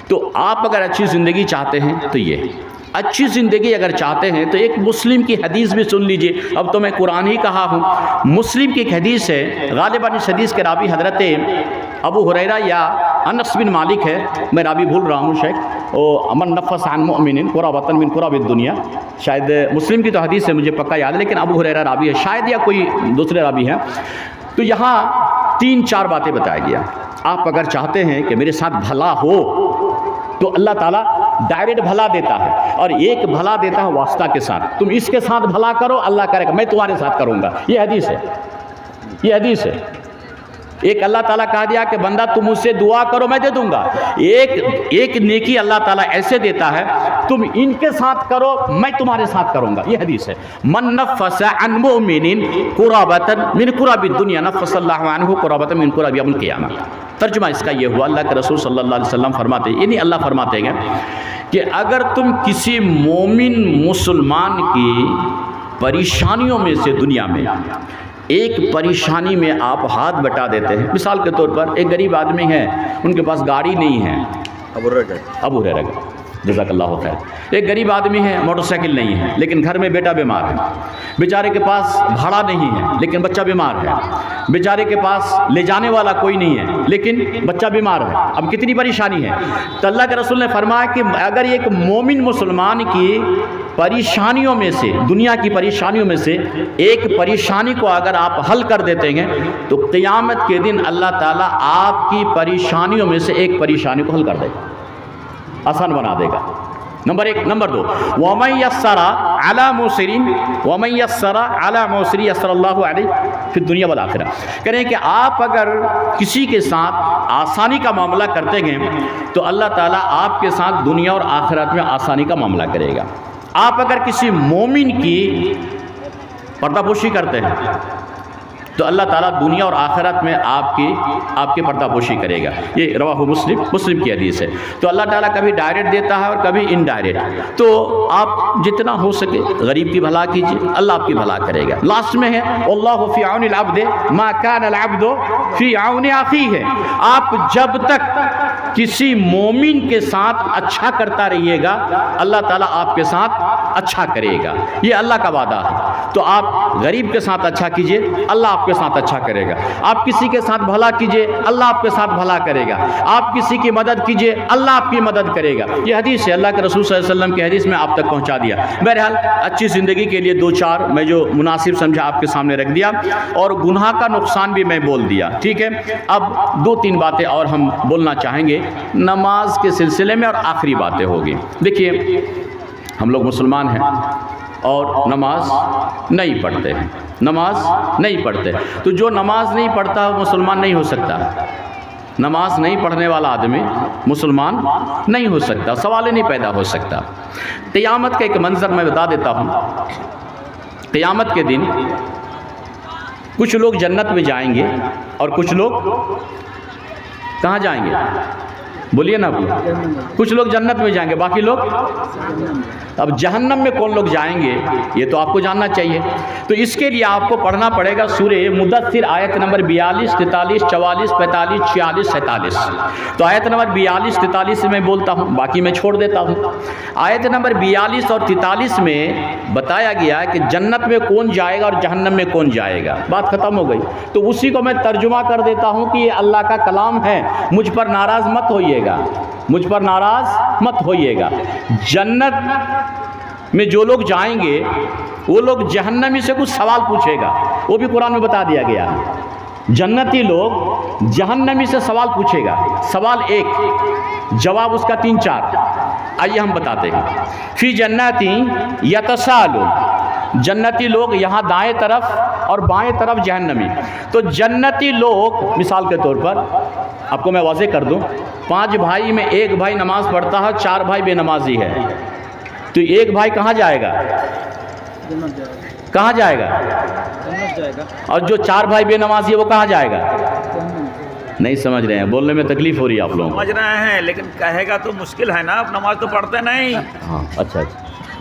तो आप अगर अच्छी ज़िंदगी चाहते हैं तो ये अच्छी ज़िंदगी अगर चाहते हैं तो एक मुस्लिम की हदीस भी सुन लीजिए। अब तो मैं कुरान ही कहा हूँ, मुस्लिम की एक हदीस है, गालिबन इस हदीस के रावी हज़रत अबू हुरैरा या अनस बिन मालिक है, मैं रावी भूल रहा हूँ शेख, ओ अमन नफ़स अन मुमिनिन कुराबतन मिन कुराबिद दुनिया, शायद मुस्लिम की तो हदीस है, मुझे पक्का याद है, लेकिन अबू हुरैरा रावी है शायद, या कोई दूसरे रावी हैं। तो यहाँ 3-4 बातें बताया गया। आप अगर चाहते हैं कि मेरे साथ भला हो तो अल्लाह ताला डायरेक्ट भला देता है, और एक भला देता है वास्ता के साथ। तुम इसके साथ भला करो, अल्लाह करेगा, मैं तुम्हारे साथ करूँगा। ये हदीस है, ये हदीस है। एक अल्लाह ताला कहा दिया कि बंदा तुम मुझसे दुआ करो मैं दे दूंगा। एक नेकी अल्लाह ताला ऐसे देता है, तुम इनके साथ करो मैं तुम्हारे साथ करूंगा। ये हदीस है। मन नफ़्फ़स अन मुमिनिन कुराबतन मिन कुराबिद दुनिया नफ़्फ़सल्लाहु अन्हु कुराबतन मिन कुराबि यौमिल क़ियामह। तर्जुमा इसका ये हुआ, अल्लाह के रसूल सल्लल्लाहु अलैहि वसल्लम फरमाते हैं, यानी अल्लाह फरमाते हैं कि अगर तुम किसी मोमिन मुसलमान की परेशानियों में से दुनिया में एक परेशानी में आप हाथ बटा देते हैं, मिसाल के तौर पर एक गरीब आदमी है, उनके पास गाड़ी नहीं है, अबू हुरैरा जज़ाकल्लाहु खैर, एक गरीब आदमी है, मोटरसाइकिल नहीं है, लेकिन घर में बेटा बीमार है, बेचारे के पास भाड़ा नहीं है लेकिन बच्चा बीमार है, बेचारे के पास ले जाने वाला कोई नहीं है लेकिन बच्चा बीमार है। अब कितनी परेशानी है। तो अल्लाह के रसूल ने फरमाया कि अगर एक मोमिन मुसलमान की परेशानियों में से, दुनिया की परेशानियों में से एक परेशानी को अगर आप हल कर देते हैं तो क़ियामत के दिन अल्लाह ताला आपकी परेशानियों में से एक परेशानी को हल कर देगा, आसान बना देगा। नंबर 1। नंबर 2, वमन यस्सरा अला मुसिरिन वमन यस्सरा अला मुसिरी यस्सरल्लाहु अलैहि फिर दुनिया वल आखिरा। कह रहे हैं कि आप अगर किसी के साथ आसानी का मामला करते हैं तो अल्लाह ताला आपके साथ दुनिया और आखिरत में आसानी का मामला करेगा। आप अगर किसी मोमिन की पर्दापोशी करते हैं तो अल्लाह ताला दुनिया और आखिरत में आपके पर्दापोशी करेगा। ये रवाहु मुस्लिम की हदीस है। तो अल्लाह ताला कभी डायरेक्ट देता है और कभी इनडायरेक्ट। तो आप जितना हो सके गरीब की भला कीजिए, अल्लाह आपकी भला करेगा। लास्ट में है अल्लाहु फी औनिल अब्द मा कान अल अब्दु फी औनि अखीह। आप जब तक किसी मोमिन के साथ अच्छा करता रहिएगा अल्लाह ताला आपके साथ अच्छा करेगा। ये अल्लाह का वादा है। तो आप गरीब के साथ अच्छा कीजिए, अल्लाह आपके साथ अच्छा करेगा। आप किसी के साथ भला कीजिए, अल्लाह आपके साथ भला करेगा। आप किसी की मदद कीजिए, अल्लाह आपकी मदद करेगा। ये हदीस है, अल्लाह के रसूल सल्लल्लाहु अलैहि वसल्लम की हदीस में आप तक पहुंचा दिया। बहरहाल अच्छी ज़िंदगी के लिए 2-4 मैं जो मुनासिब समझा आपके सामने रख दिया, और गुनाह का नुकसान भी मैं बोल दिया। ठीक है, अब 2-3 बातें और हम बोलना चाहेंगे नमाज के सिलसिले में, और आखिरी बातें होगी। देखिए, हम लोग मुसलमान हैं और नमाज नहीं पढ़ते हैं, नमाज नहीं पढ़ते। तो जो नमाज नहीं पढ़ता वो मुसलमान नहीं हो सकता। नमाज नहीं पढ़ने वाला आदमी मुसलमान नहीं हो सकता, सवाल ही नहीं पैदा हो सकता। क़यामत का एक मंजर मैं बता देता हूँ। क़यामत के दिन कुछ लोग जन्नत में जाएंगे और कुछ लोग कहाँ जाएंगे? बोलिए ना आप। कुछ लोग जन्नत में जाएंगे, बाकी लोग अब जहन्नम में कौन लोग जाएंगे ये तो आपको जानना चाहिए। तो इसके लिए आपको पढ़ना पड़ेगा सूरे मुदस्सिर आयत नंबर 42, 43, 44, 45, 46, 47। तो आयत नंबर 42, 43 से मैं बोलता हूँ, बाकी मैं छोड़ देता हूँ। आयत नंबर 42 और 43 में बताया गया है कि जन्नत में कौन जाएगा और जहन्नम में कौन जाएगा। बात खत्म हो गई। तो उसी को मैं तर्जुमा कर देता हूँ कि ये अल्लाह का कलाम है, मुझ पर नाराज़ मत होइएगा, मुझ पर नाराज़ मत होइएगा। जन्नत में जो लोग जाएंगे वो लोग जहन्नमी से कुछ सवाल पूछेगा, वो भी कुरान में बता दिया गया है। जन्नती लोग जहन्नमी से सवाल पूछेगा। सवाल एक, जवाब उसका 3-4। आइए हम बताते हैं। फी जन्नती यतसालून, जन्नती लोग यहाँ दाएं तरफ और बाएं तरफ जहन्नमी। तो जन्नती लोग मिसाल के तौर पर आपको मैं वाज़ेह कर दूं, 5 भाई में एक भाई नमाज पढ़ता है, 4 भाई बेनमाजी है। तो एक भाई कहाँ जाएगा? कहाँ जाएगा? और जो 4 भाई बेनमाजी है वो कहाँ जाएगा? नहीं समझ रहे हैं, बोलने में तकलीफ हो रही है आप लोगों को। समझ रहे हैं लेकिन कहेगा तो मुश्किल है ना, आप नमाज तो पढ़ते नहीं। हाँ अच्छा,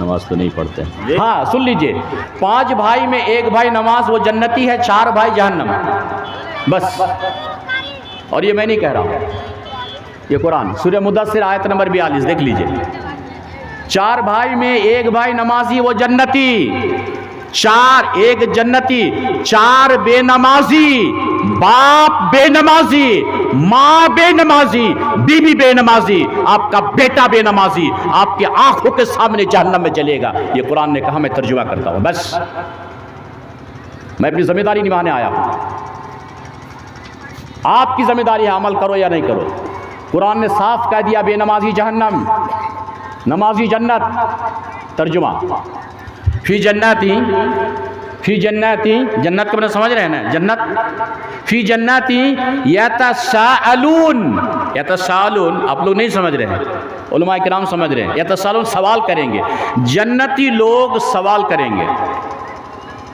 नमाज तो नहीं पढ़ते। हाँ सुन लीजिए, 5 भाई में एक भाई नमाज, वो जन्नती है, 4 भाई जहन्नम, बस। और ये मैं नहीं कह रहा हूँ, ये कुरान सूरह मुदस्सिर आयत नंबर 42 देख लीजिए। 4 भाई में एक भाई नमाजी, वो जन्नती। 4 एक जन्नती, 4 बेनमाजी, बाप बेनमाजी, माँ बेनमाजी, बीवी बेनमाजी, आपका बेटा बेनमाजी, आपकी आंखों के सामने जहन्नम में जलेगा। ये कुरान ने कहा, मैं तर्जुमा करता हूँ। बस मैं अपनी जिम्मेदारी निभाने आया हूँ, आपकी जिम्मेदारी है अमल करो या नहीं करो। कुरान ने साफ कह दिया, बेनमाजी जहन्नम, नमाजी जन्नत। तर्जुमा, फी जन्नती, फी जन्नती, जन्नत को अपने समझ रहे हैं ना, जन्नत। फी जन्नती यतसाअलून, यतसाअलून आप लोग नहीं समझ रहे हैं, उलमा किराम समझ रहे हैं। यतसाअलून सवाल करेंगे, जन्नती लोग सवाल करेंगे,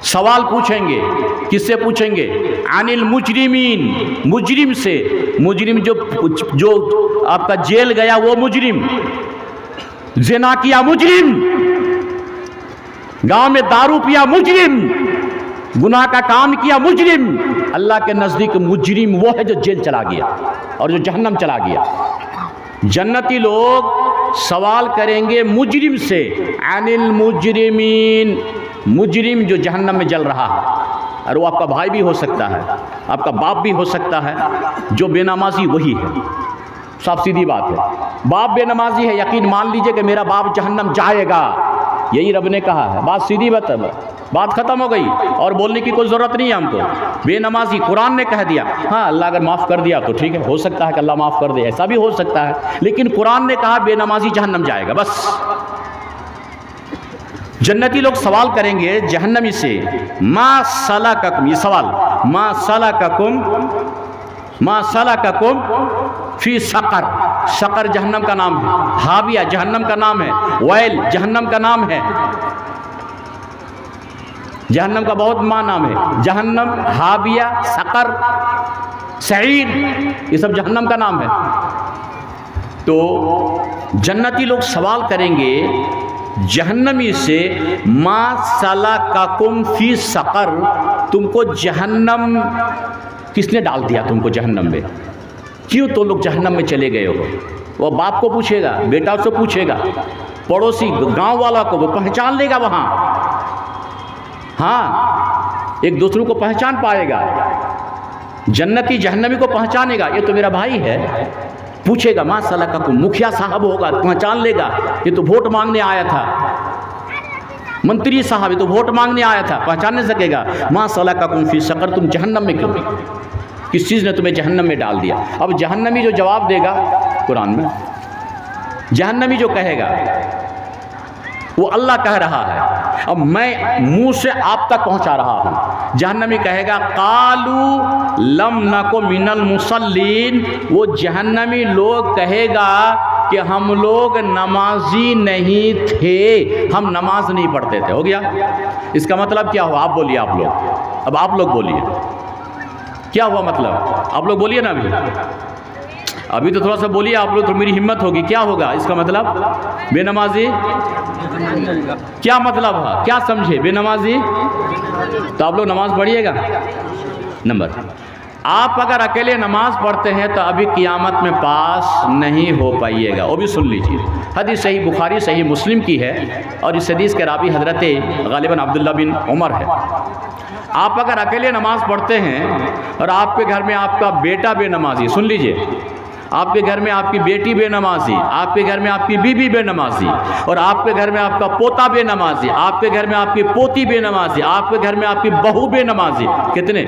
सवाल पूछेंगे। किससे पूछेंगे? अनिल मुजरिमीन, मुजरिम से। मुजरिम जो आपका जेल गया वो मुजरिम, जिना किया मुजरिम, गांव में दारू पिया मुजरिम, गुनाह का काम किया मुजरिम। अल्लाह के नजदीक मुजरिम वो है जो जेल चला गया और जो जहन्नम चला गया। जन्नती लोग सवाल करेंगे मुजरिम से, अनिल मुजरिमीन, मुजरिम जो जहन्नम में जल रहा है। और वो आपका भाई भी हो सकता है, आपका बाप भी हो सकता है, जो बेनमाजी वही है। साफ सीधी बात है, बाप बेनमाजी है, यकीन मान लीजिए कि मेरा बाप जहन्नम जाएगा, यही रब ने कहा है। बात सीधी बात खत्म हो गई, और बोलने की कोई ज़रूरत नहीं है हमको। बेनमाजी कुरान ने कह दिया। हाँ, अल्लाह अगर माफ़ कर दिया तो ठीक है, हो सकता है कि अल्लाह माफ़ कर दे, ऐसा भी हो सकता है, लेकिन कुरान ने कहा बेनमाजी जहन्नम जाएगा। बस जन्नती लोग सवाल करेंगे जहन्नमी से, मा सलककुम, ये सवाल, मा सलककुम, मा सलककुम फी सकर, सकर जहन्नम का नाम है, हाविया जहन्नम का नाम है, वैल जहन्नम का नाम है। जहन्नम का बहुत मां नाम है, जहन्नम, हाविया, सकर, सईर, ये सब जहन्नम का नाम है। तो जन्नती लोग सवाल करेंगे जहन्नमी से, मा सलककुम फी सकर, तुमको जहन्नम किसने डाल दिया, तुमको जहन्नम में, क्यों तो लोग जहन्नम में चले गए हो। वो बाप को पूछेगा, बेटा उससे पूछेगा, पड़ोसी गांव वाला को, वो पहचान लेगा वहाँ। हाँ, एक दूसरों को पहचान पाएगा, जन्नती जहन्नमी को पहचानेगा, ये तो मेरा भाई है। पूछेगा मा सलककुम, मुखिया साहब होगा, पहचान लेगा, ये तो वोट मांगने आया था, मंत्री साहब ये तो वोट मांगने आया था, पहचान नहीं सकेगा। मा सलककुम फी सकर, तुम जहन्नम में क्यों, किस चीज़ ने तुम्हें जहन्नम में डाल दिया। अब जहन्नमी जो जवाब देगा कुरान में, जहन्नमी जो कहेगा वो अल्लाह कह रहा है, अब मैं मुंह से आप तक पहुंचा रहा हूं। जहन्नमी कहेगा कालू लम नको मिनल मुसल्लीन, वो जहन्नमी लोग कहेगा कि हम लोग नमाजी नहीं थे, हम नमाज नहीं पढ़ते थे। हो गया, इसका मतलब क्या हुआ? आप बोलिए, आप लोग, अब आप लोग बोलिए क्या हुआ मतलब, आप लोग बोलिए ना अभी। अभी तो थोड़ा सा बोलिए आप लोग, तो मेरी हिम्मत होगी। क्या होगा इसका मतलब? बेनमाजी क्या मतलब है, क्या समझे बेनमाजी? तो आप लोग नमाज पढ़िएगा। नंबर, आप अगर अकेले नमाज पढ़ते हैं तो अभी क़ियामत में पास नहीं हो पाइएगा। वो भी सुन लीजिए, हदीस सही बुखारी सही मुस्लिम की है और इस हदीस के रावी हज़रत गालिबन अब्दुल्ला बिन उमर है। आप अगर अकेले नमाज पढ़ते हैं और आपके घर में आपका बेटा बेनमाजी, सुन लीजिए, आपके घर में आपकी बेटी बेनमाजी, आपके घर में आपकी बीबी बेनमाजी, और आपके घर में आपका पोता बेनमाजी, आपके घर में आपकी पोती बेनमाजी, आपके घर में आपकी बहू बेनमाजी, कितने?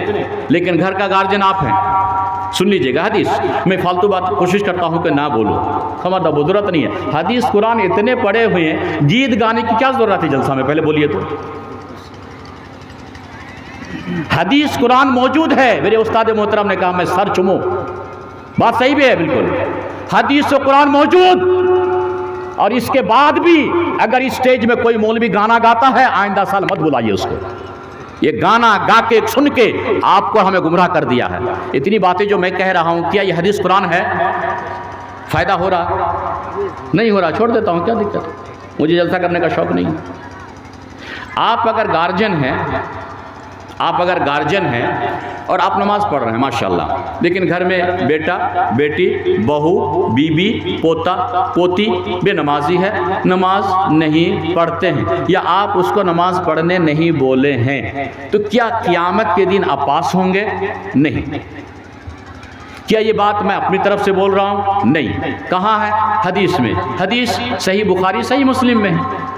लेकिन घर का गार्जियन आप हैं। सुन लीजिएगा हदीस, मैं फालतू बात कोशिश करता हूं कि ना बोलूं, खबरदार, जरूरत नहीं है। हदीस कुरान इतने पढ़े हुए हैं, गीत गाने की क्या जरूरत है जलसा में? पहले बोलिए तो। हदीस कुरान मौजूद है। मेरे उस्ताद मोहतरम ने कहा मैं सर चुमूं, बात सही भी है बिल्कुल। हदीस और कुरान मौजूद, और इसके बाद भी अगर इस स्टेज में कोई मौलवी गाना गाता है, आइंदा साल मत बुलाइए उसको। ये गाना गा के सुन के आपको हमें गुमराह कर दिया है। इतनी बातें जो मैं कह रहा हूं, क्या ये हदीस कुरान है? फायदा हो रहा? नहीं हो रहा, छोड़ देता हूं, क्या दिक्कत? मुझे जलसा करने का शौक नहीं। आप अगर गार्जियन हैं, आप अगर गार्जियन हैं और आप नमाज पढ़ रहे हैं माशाल्लाह, लेकिन घर में बेटा बेटी बहू बीबी पोता पोती बेनमाजी है, नमाज नहीं पढ़ते हैं, या आप उसको नमाज पढ़ने नहीं बोले हैं, तो क्या क़ियामत के दिन आप पास होंगे? नहीं। क्या ये बात मैं अपनी तरफ से बोल रहा हूँ? नहीं। कहाँ है? हदीस में। हदीस सही बुखारी सही मुस्लिम में है।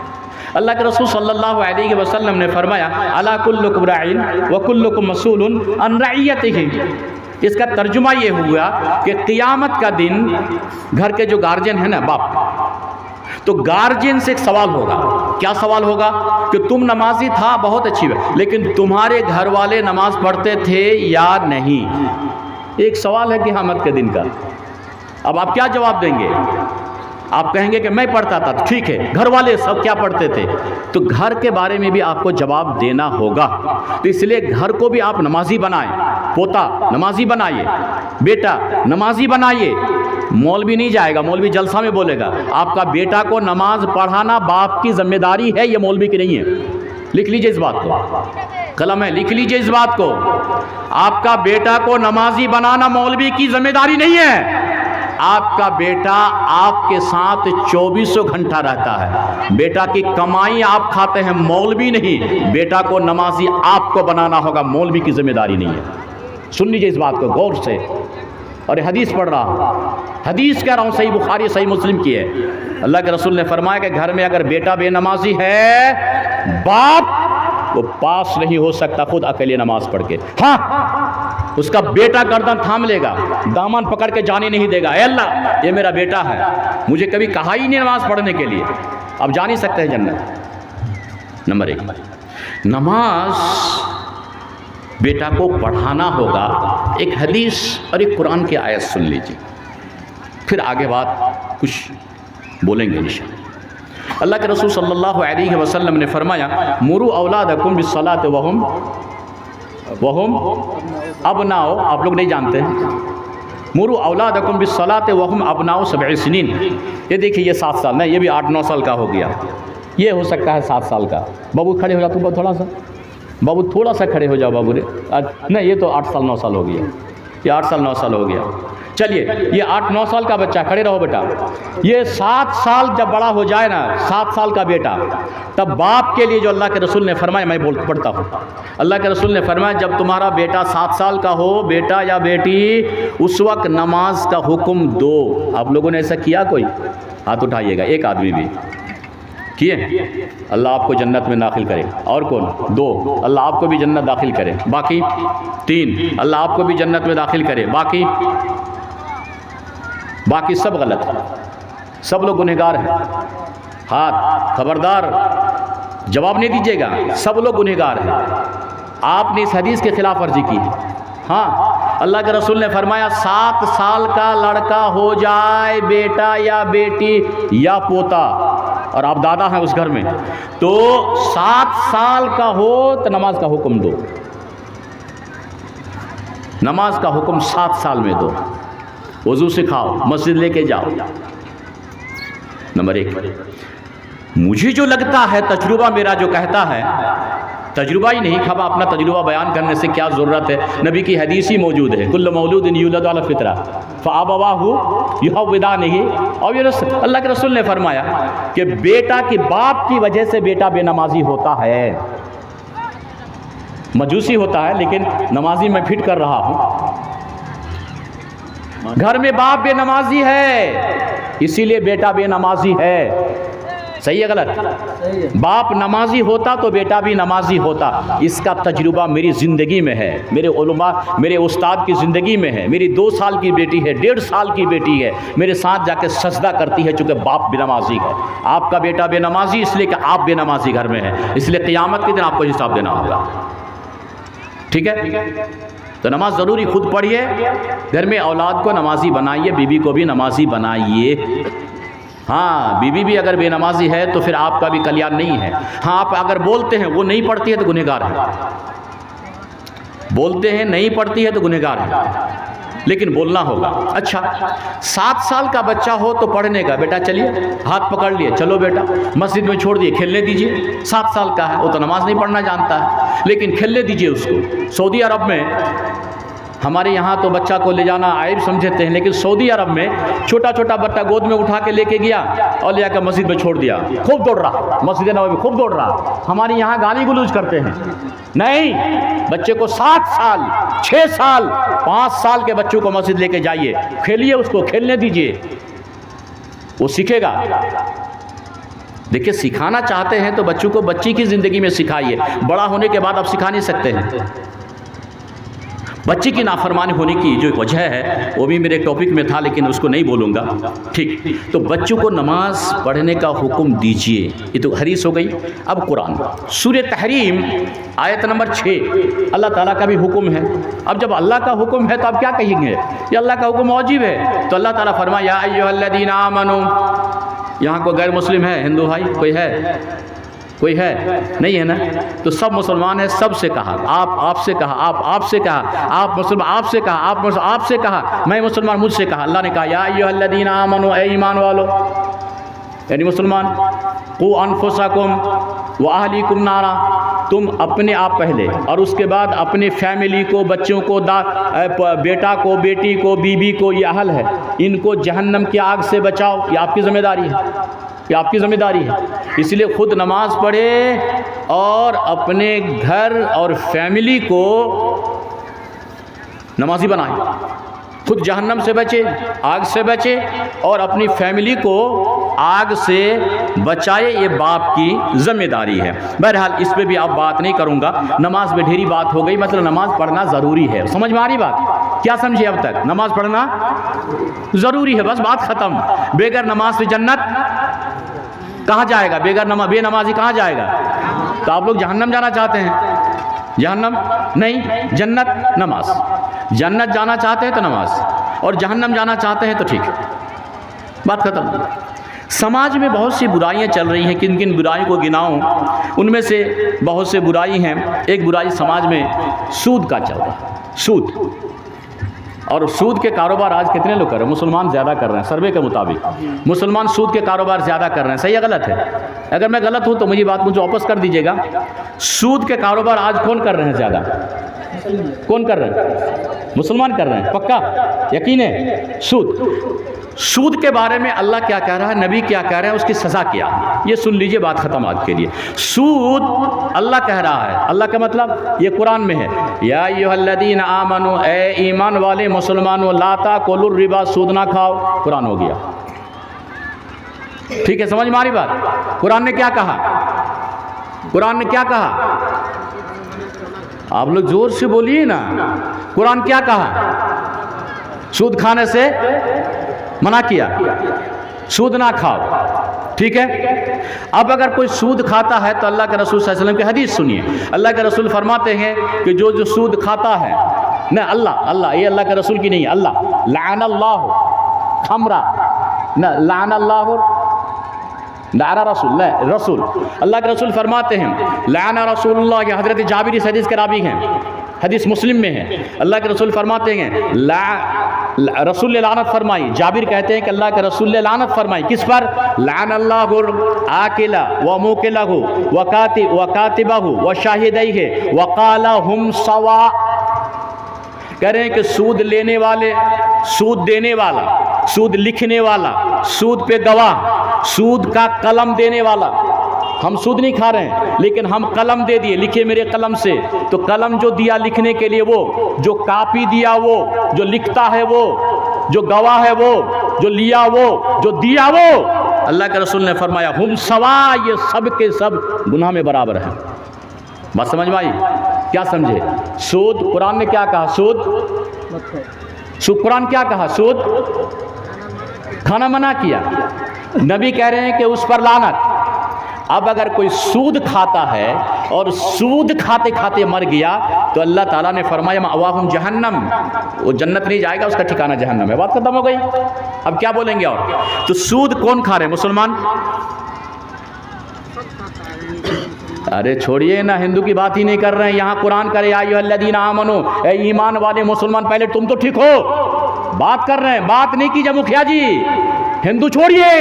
अल्लाह के रसूल सल्लल्लाहु अलैहि वसल्लम ने फरमाया, अला कुल्लुकुम राइन व कुल्लुकुम मसूलुन अन रइयतिही। इसका तर्जुमा ये हुआ कि क़ियामत का दिन घर के जो गार्जियन है ना, बाप, तो गार्जियन से एक सवाल होगा। क्या सवाल होगा? कि तुम नमाजी था, बहुत अच्छी बात, लेकिन तुम्हारे घर वाले नमाज पढ़ते थे या नहीं? एक सवाल है क़ियामत के दिन का। अब आप क्या जवाब देंगे? आप कहेंगे कि मैं पढ़ता था, ठीक है, घर वाले सब क्या पढ़ते थे? तो घर के बारे में भी आपको जवाब देना होगा। तो इसलिए घर को भी आप नमाजी बनाएं, पोता नमाजी बनाइए, बेटा नमाजी बनाइए। मौलवी नहीं जाएगा, मौलवी जलसा में बोलेगा। आपका बेटा को नमाज पढ़ाना बाप की जिम्मेदारी है, ये मौलवी की नहीं है। लिख लीजिए इस बात को, कलम है, लिख लीजिए इस बात को। आपका बेटा को नमाजी बनाना मौलवी की जिम्मेदारी नहीं है। आपका बेटा आपके साथ 24 घंटा रहता है। बेटा की कमाई आप खाते हैं, मौलवी नहीं। बेटा को नमाजी आपको बनाना होगा, मौलवी की जिम्मेदारी नहीं है। सुन लीजिए इस बात को गौर से। और हदीस पढ़ रहा हूँ, हदीस कह रहा हूँ, सही बुखारी सही मुस्लिम की है। अल्लाह के रसूल ने फरमाया कि घर में अगर बेटा बेनमाजी है, बाप वो पास नहीं हो सकता खुद अकेले नमाज पढ़ के। हाँ, उसका बेटा गर्दन थाम लेगा, दामन पकड़ के जाने नहीं देगा। ऐ अल्लाह, ये मेरा बेटा है, मुझे कभी कहा ही नहीं नमाज पढ़ने के लिए, अब जा नहीं सकते हैं जन्नत। नंबर 1, नमाज बेटा को पढ़ाना होगा। एक हदीस और एक कुरान की आयत सुन लीजिए, फिर आगे बात कुछ बोलेंगे इंशाअल्लाह। अल्लाह के रसूल सल्लल्लाहु अलैहि वसल्लम ने फरमाया, मुरु औलादकुम बिस्सलाति वहुम अबनाओ। आप लोग नहीं जानते, मुरु औलादकुम बिस्सलाति वहुम अबनाओ 7 सिनीन। ये देखिए, ये 7 साल नहीं, ये भी 8-9 साल का हो गया। ये हो सकता है 7 साल का। बाबू खड़े हो जाओ, तुम थोड़ा सा, बाबू थोड़ा सा खड़े हो जाओ बाबू रे। नहीं, ये तो 8 साल 9 साल हो गया, ये 8 साल 9 साल हो गया। चलिए, ये 8-9 साल का बच्चा, खड़े रहो बेटा। ये 7 साल जब बड़ा हो जाए ना, 7 साल का बेटा, तब बाप के लिए जो अल्लाह के रसूल ने फरमाया, मैं पढ़ता हूँ। अल्लाह के रसूल ने फरमाया, जब तुम्हारा बेटा 7 साल का हो, बेटा या बेटी, उस वक्त नमाज का हुक्म दो। आप लोगों ने ऐसा किया? कोई हाथ उठाइएगा, एक आदमी भी किए? अल्लाह आपको जन्नत में दाखिल करे। और कौन? 2, अल्लाह आपको भी जन्नत दाखिल करे। बाकी 3, अल्लाह आपको भी जन्नत में दाखिल करे। बाकी सब गलत है, सब लोग गुनहगार हैं। हाथ, खबरदार, जवाब नहीं दीजिएगा, सब लोग गुनहगार हैं। आपने इस हदीस के खिलाफ वर्जी की है। हाँ, अल्लाह के रसूल ने फरमाया, 7 साल का लड़का हो जाए, बेटा या बेटी या पोता, और आप दादा हैं उस घर में, तो 7 साल का हो तो नमाज का हुक्म दो। नमाज का हुक्म 7 साल में दो। वज़ू सिखाओ, मस्जिद लेके जाओ। नंबर 1। मुझे जो लगता है, तजुर्बा मेरा जो कहता है, तजुर्बा ही नहीं, खबा अपना तजुर्बा बयान करने से क्या ज़रूरत है, नबी की हदीस ही मौजूद है, कुल्लु मौलूदिन यूलदु अला फितरा फ़अबवाहु युहव्विदानिही। और ये अल्लाह के रसूल ने फरमाया कि बेटा की बाप की वजह से बेटा बेनमाजी होता है, मजूसी होता है लेकिन नमाजी मैं फिट कर रहा हूँ। घर में बाप बेनमाजी है इसीलिए बेटा बेनमाजी है। सही है गलत? बाप नमाजी होता तो बेटा भी नमाजी होता। इसका तजुर्बा मेरी ज़िंदगी में है, मेरे उलमा, मेरे उस्ताद की ज़िंदगी में है। मेरी 2 साल की बेटी है, 1.5 साल की बेटी है, मेरे साथ जाके सजदा करती है चूँकि बाप बेनमाजी है। आपका बेटा बेनमाजी इसलिए कि आप बेनमाजी घर में है, इसलिए क़यामत के दिन आपको हिसाब देना होगा। ठीक है? तो नमाज ज़रूरी, खुद पढ़िए, घर में औलाद को नमाजी बनाइए, बीबी को भी नमाजी बनाइए। हाँ, बीबी भी अगर बेनमाजी है तो फिर आपका भी कल्याण नहीं है। हाँ, आप अगर बोलते हैं वो नहीं पढ़ती है तो गुनहगार है, बोलते हैं नहीं पढ़ती है तो गुनहगार है, लेकिन बोलना होगा। अच्छा, 7 साल का बच्चा हो तो पढ़ने का, बेटा चलिए, हाथ पकड़ लिए, चलो बेटा मस्जिद में छोड़ दिए, खेलने दीजिए। 7 साल का है, वो तो नमाज नहीं पढ़ना जानता है, लेकिन खेलने दीजिए उसको। सऊदी अरब में, हमारे यहाँ तो बच्चा को ले जाना आयब समझते हैं, लेकिन सऊदी अरब में छोटा छोटा बच्चा गोद में उठा के लेके गया और ले जाकर मस्जिद में छोड़ दिया, खूब दौड़ रहा, मस्जिद नबवी में खूब दौड़ रहा। हमारे यहाँ गाली गलौज करते हैं, नहीं, बच्चे को 7 साल, 6 साल, 5 साल के बच्चों को मस्जिद लेके जाइए, खेलिए, उसको खेलने दीजिए, वो सीखेगा। देखिए, सिखाना चाहते हैं तो बच्चों को बच्ची की ज़िंदगी में सिखाइए, बड़ा होने के बाद आप सिखा नहीं सकते हैं। बच्चे की नाफरमानी होने की जो वजह है वो भी मेरे टॉपिक में था, लेकिन उसको नहीं बोलूँगा। ठीक, तो बच्चों को नमाज पढ़ने का हुक्म दीजिए। ये तो हदीस हो गई। अब कुरान, सूरह तहरीम आयत नंबर 6, अल्लाह ताला का भी हुक्म है। अब जब अल्लाह का हुक्म है तो आप क्या कहेंगे, ये अल्लाह का हुक्म वाजिब है। तो अल्लाह ताला फरमाया, या अय्युहल्लज़ीना आमनू। यहाँ कोई गैर मुस्लिम है, हिंदू भाई कोई है? कोई है? नहीं है ना? तो सब मुसलमान है, सबसे कहा, आप आपसे कहा, आप आपसे कहा, आप मुसलमान आपसे कहा, आप आपसे कहा, मैं मुसलमान मुझसे कहा। अल्लाह ने कहा, या अय्युहल्लज़ीना आमनू, ए ईमान वालो, यानी मुसलमान, क़ू अनफुसकुम व अहलीकुम नारा, तुम अपने आप पहले और उसके बाद अपने फैमिली को, बच्चों को, बेटा को, बेटी को, बीबी को, ये अहल है, इनको जहन्नम की आग से बचाओ। ये आपकी ज़िम्मेदारी है, ये आपकी ज़िम्मेदारी है। इसलिए खुद नमाज पढ़े और अपने घर और फैमिली को नमाजी बनाए, खुद जहन्नम से बचे, आग से बचे, और अपनी फैमिली को आग से बचाए। ये बाप की ज़िम्मेदारी है। बहरहाल इस पे भी अब बात नहीं करूँगा, नमाज में ढेरी बात हो गई, मतलब नमाज पढ़ना ज़रूरी है। समझ में आ रही बात? क्या समझे अब तक? नमाज पढ़ना ज़रूरी है, बस बात ख़त्म। बेगर नमाज से जन्नत कहाँ जाएगा? बेनमाजी कहाँ जाएगा? तो आप लोग जहन्नम जाना चाहते हैं? जहन्नम नहीं, जन्नत, नमाज। जन्नत जाना चाहते हैं तो नमाज, और जहन्नम जाना चाहते हैं तो ठीक, बात खत्म। समाज में बहुत सी बुराइयां चल रही हैं, किन किन बुराइयों को गिनाऊं? उनमें से बहुत से बुराई हैं। एक बुराई समाज में सूद का चल रहा है, सूद। और सूद के कारोबार आज कितने लोग कर रहे हैं? मुसलमान ज़्यादा कर रहे हैं, सर्वे के मुताबिक मुसलमान सूद के कारोबार ज़्यादा कर रहे हैं। सही है गलत है? अगर मैं गलत हूँ तो मुझे वापस कर दीजिएगा। सूद के कारोबार आज कौन कर रहे हैं ज़्यादा? कौन कर रहे हैं? मुसलमान कर रहे हैं, पक्का यकीन है? सूद के बारे में अल्लाह क्या कह रहा है, नबी क्या कह रहे हैं, उसकी सज़ा क्या है, ये सुन लीजिए, बात ख़त्म आज के लिए। सूद अल्लाह कह रहा है, अल्लाह का मतलब ये कुरान में है, या अय्युहल्लज़ीना आमनू, ए ईमान वाले मुसलमानों, ला ताकुलुर रिबा, सूद ना खाओ। कुरान हो गया, ठीक है? समझ में आ रही बात? कुरान ने क्या कहा? कुरान ने क्या कहा? आप लोग जोर से बोलिए ना। कुरान क्या कहा? सूद खाने से मना किया, सूद ना खाओ, ठीक है? अब अगर कोई सूद खाता है तो अल्लाह के रसूल सल्लल्लाहु अलैहि वसल्लम की हदीस सुनिए। अल्लाह के रसूल फरमाते हैं कि जो सूद खाता है न, अल्लाह, ये अल्लाह के रसूल की नहीं है, अल्लाह, लानल्लाहु खमरा, न लानल्लाहु नारा रसूल, रसूल, अल्लाह के रसूल फरमाते हैं, लाना रसूलुल्लाह, के हज़रत जाबिर इस हदीस के रावी हैं, हदीस मुस्लिम में है। अल्लाह के रसूल फरमाते हैं, रसूल ने लानत फरमाई। जाबिर कहते हैं कि अल्लाह के रसूल ने लानत फरमाई किस पर? लान अल्लाहुल आकिला व मुकिलहु व कातिबहु व शाहिदैहि व क़ाला हुम सवा। कह रहे हैं कि सूद लेने वाले, सूद देने वाला, सूद लिखने वाला, सूद पे गवाह, सूद का कलम देने वाला। हम सूद नहीं खा रहे हैं, लेकिन हम कलम दे दिए, लिखे मेरे कलम से। तो कलम जो दिया लिखने के लिए, वो जो कापी दिया, वो जो लिखता है, वो जो गवाह है, वो जो लिया, वो जो दिया, वो अल्लाह के रसूल ने फरमाया हुम सवा, ये सब के सब गुनाह में बराबर है। बात समझ में आई? क्या समझे? सूद, कुरान ने क्या कहा? सूद कुरान क्या कहा? सूद खाना मना किया। नबी कह रहे हैं कि उस पर लानत। अब अगर कोई सूद खाता है और सूद खाते खाते मर गया तो अल्लाह ताला ने फरमाया मअवाहुम जहन्नम, वो जन्नत नहीं जाएगा, उसका ठिकाना जहन्नम है। बात खत्म हो गई। अब क्या बोलेंगे? और तो सूद कौन खा रहे हैं? मुसलमान। अरे छोड़िए ना, हिंदू की बात ही नहीं कर रहे हैं, यहाँ कुरान करे या अय्युहल्लज़ीना आमनू, ए ईमान वाले मुसलमान, पहले तुम तो ठीक हो। बात कर रहे हैं, बात नहीं कीजिए मुखिया जी। हिंदू छोड़िए,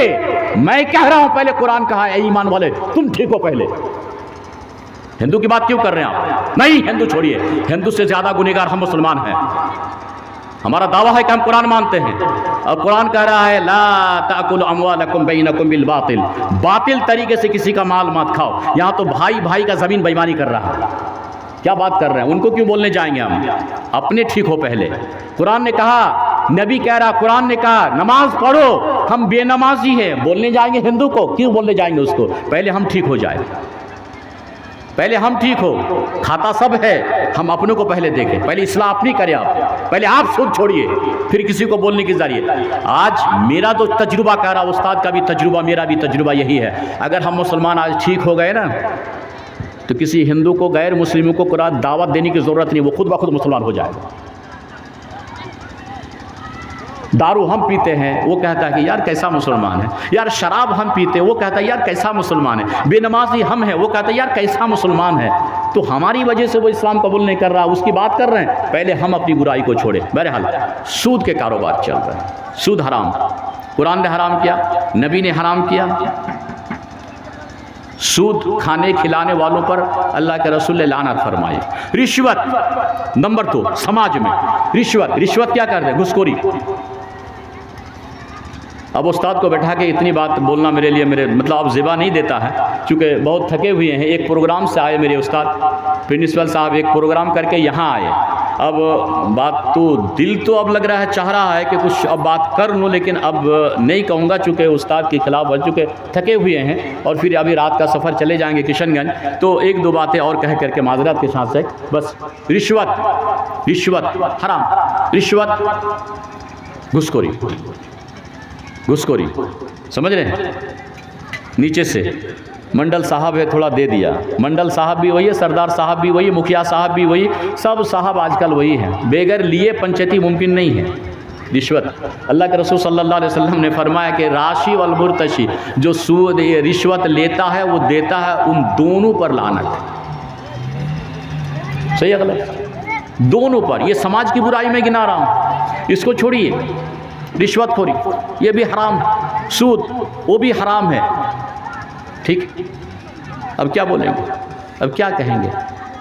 मैं कह रहा हूं पहले कुरान कहा है ईमान वाले तुम ठीक हो। पहले हिंदू की बात क्यों कर रहे हैं आप? नहीं, हिंदू छोड़िए, हिंदू से ज्यादा गुनहगार हम मुसलमान हैं। हमारा दावा है कि हम कुरान मानते हैं, और कुरान कह रहा है ला ताकुलू अमवालकुम बैनकुम बिल बातिल, बातिल तरीके से किसी का माल मत खाओ। यहां तो भाई भाई का जमीन बेईमानी कर रहा है। क्या बात कर रहे हैं? उनको क्यों बोलने जाएंगे हम? अपने ठीक हो पहले। कुरान ने कहा, नबी कह रहा, कुरान ने कहा नमाज पढ़ो, हम बेनमाजी हैं, बोलने जाएंगे हिंदू को? क्यों बोलने जाएंगे उसको? पहले हम ठीक हो जाए, पहले हम ठीक हो। खाता सब है, हम अपनों को पहले देखें, पहले इस्लाह अपनी करें आप, पहले आप सूद छोड़िए, फिर किसी को बोलने के जरिए। आज मेरा तो तजुर्बा कह रहा, उस्ताद का भी तजुर्बा, मेरा भी तजुर्बा यही है, अगर हम मुसलमान आज ठीक हो गए ना, तो किसी हिंदू को, गैर मुस्लिमों को कुरान दावत देने की ज़रूरत नहीं, वो खुद ब खुद मुसलमान हो जाएगा। दारू हम पीते हैं, वो कहता है कि यार कैसा मुसलमान है। यार शराब हम पीते हैं, वो कहता है यार कैसा मुसलमान है। बेनमाजी हम हैं, वो कहता है यार कैसा मुसलमान है। तो हमारी वजह से वो इस्लाम कबूल नहीं कर रहा, उसकी बात कर रहे हैं। पहले हम अपनी बुराई को छोड़े। बहरहाल सूद के कारोबार चल रहे हैं, सूद हराम, कुरान ने हराम किया, नबी ने हराम किया। सूद खाने खिलाने वालों पर अल्लाह के रसूल ने लानत फरमाई। रिश्वत नंबर 2 समाज में, रिश्वत क्या कर रहे? घुसखोरी। अब उस्ताद को बैठा के इतनी बात बोलना मेरे लिए, मेरे मतलब अब ज़िबा नहीं देता है, क्योंकि बहुत थके हुए हैं। एक प्रोग्राम से आए मेरे उस्ताद प्रिंसिपल साहब, एक प्रोग्राम करके यहाँ आए। अब बात तो दिल तो अब लग रहा है, चाह रहा है कि कुछ अब बात कर लूँ, लेकिन अब नहीं कहूँगा, चूँकि उस्ताद के खिलाफ बढ़ चुके, थके हुए हैं, और फिर अभी रात का सफ़र चले जाएंगे किशनगंज। तो एक दो बातें और कह करके माजरत के साथ से बस। रिश्वत हराम, रिश्वत घुसखोरी, समझ रहे हैं? नीचे से मंडल साहब है, थोड़ा दे दिया। मंडल साहब भी वही है, सरदार साहब भी वही, मुखिया साहब भी वही, सब साहब आजकल वही हैं। बेगर लिए पंचायती मुमकिन नहीं है। रिश्वत, अल्लाह के रसूल सल्लल्लाहु अलैहि वसल्लम ने फरमाया कि राशि वल मुर्तशी, जो सूद रिश्वत लेता है वो देता है, उन दोनों पर लानत है। सही है गलत? दोनों पर। ये समाज की बुराई में गिना रहा हूँ, इसको छोड़िए। रिश्वतखोरी ये भी हराम, सूद वो भी हराम है। ठीक, अब क्या बोलेंगे, अब क्या कहेंगे?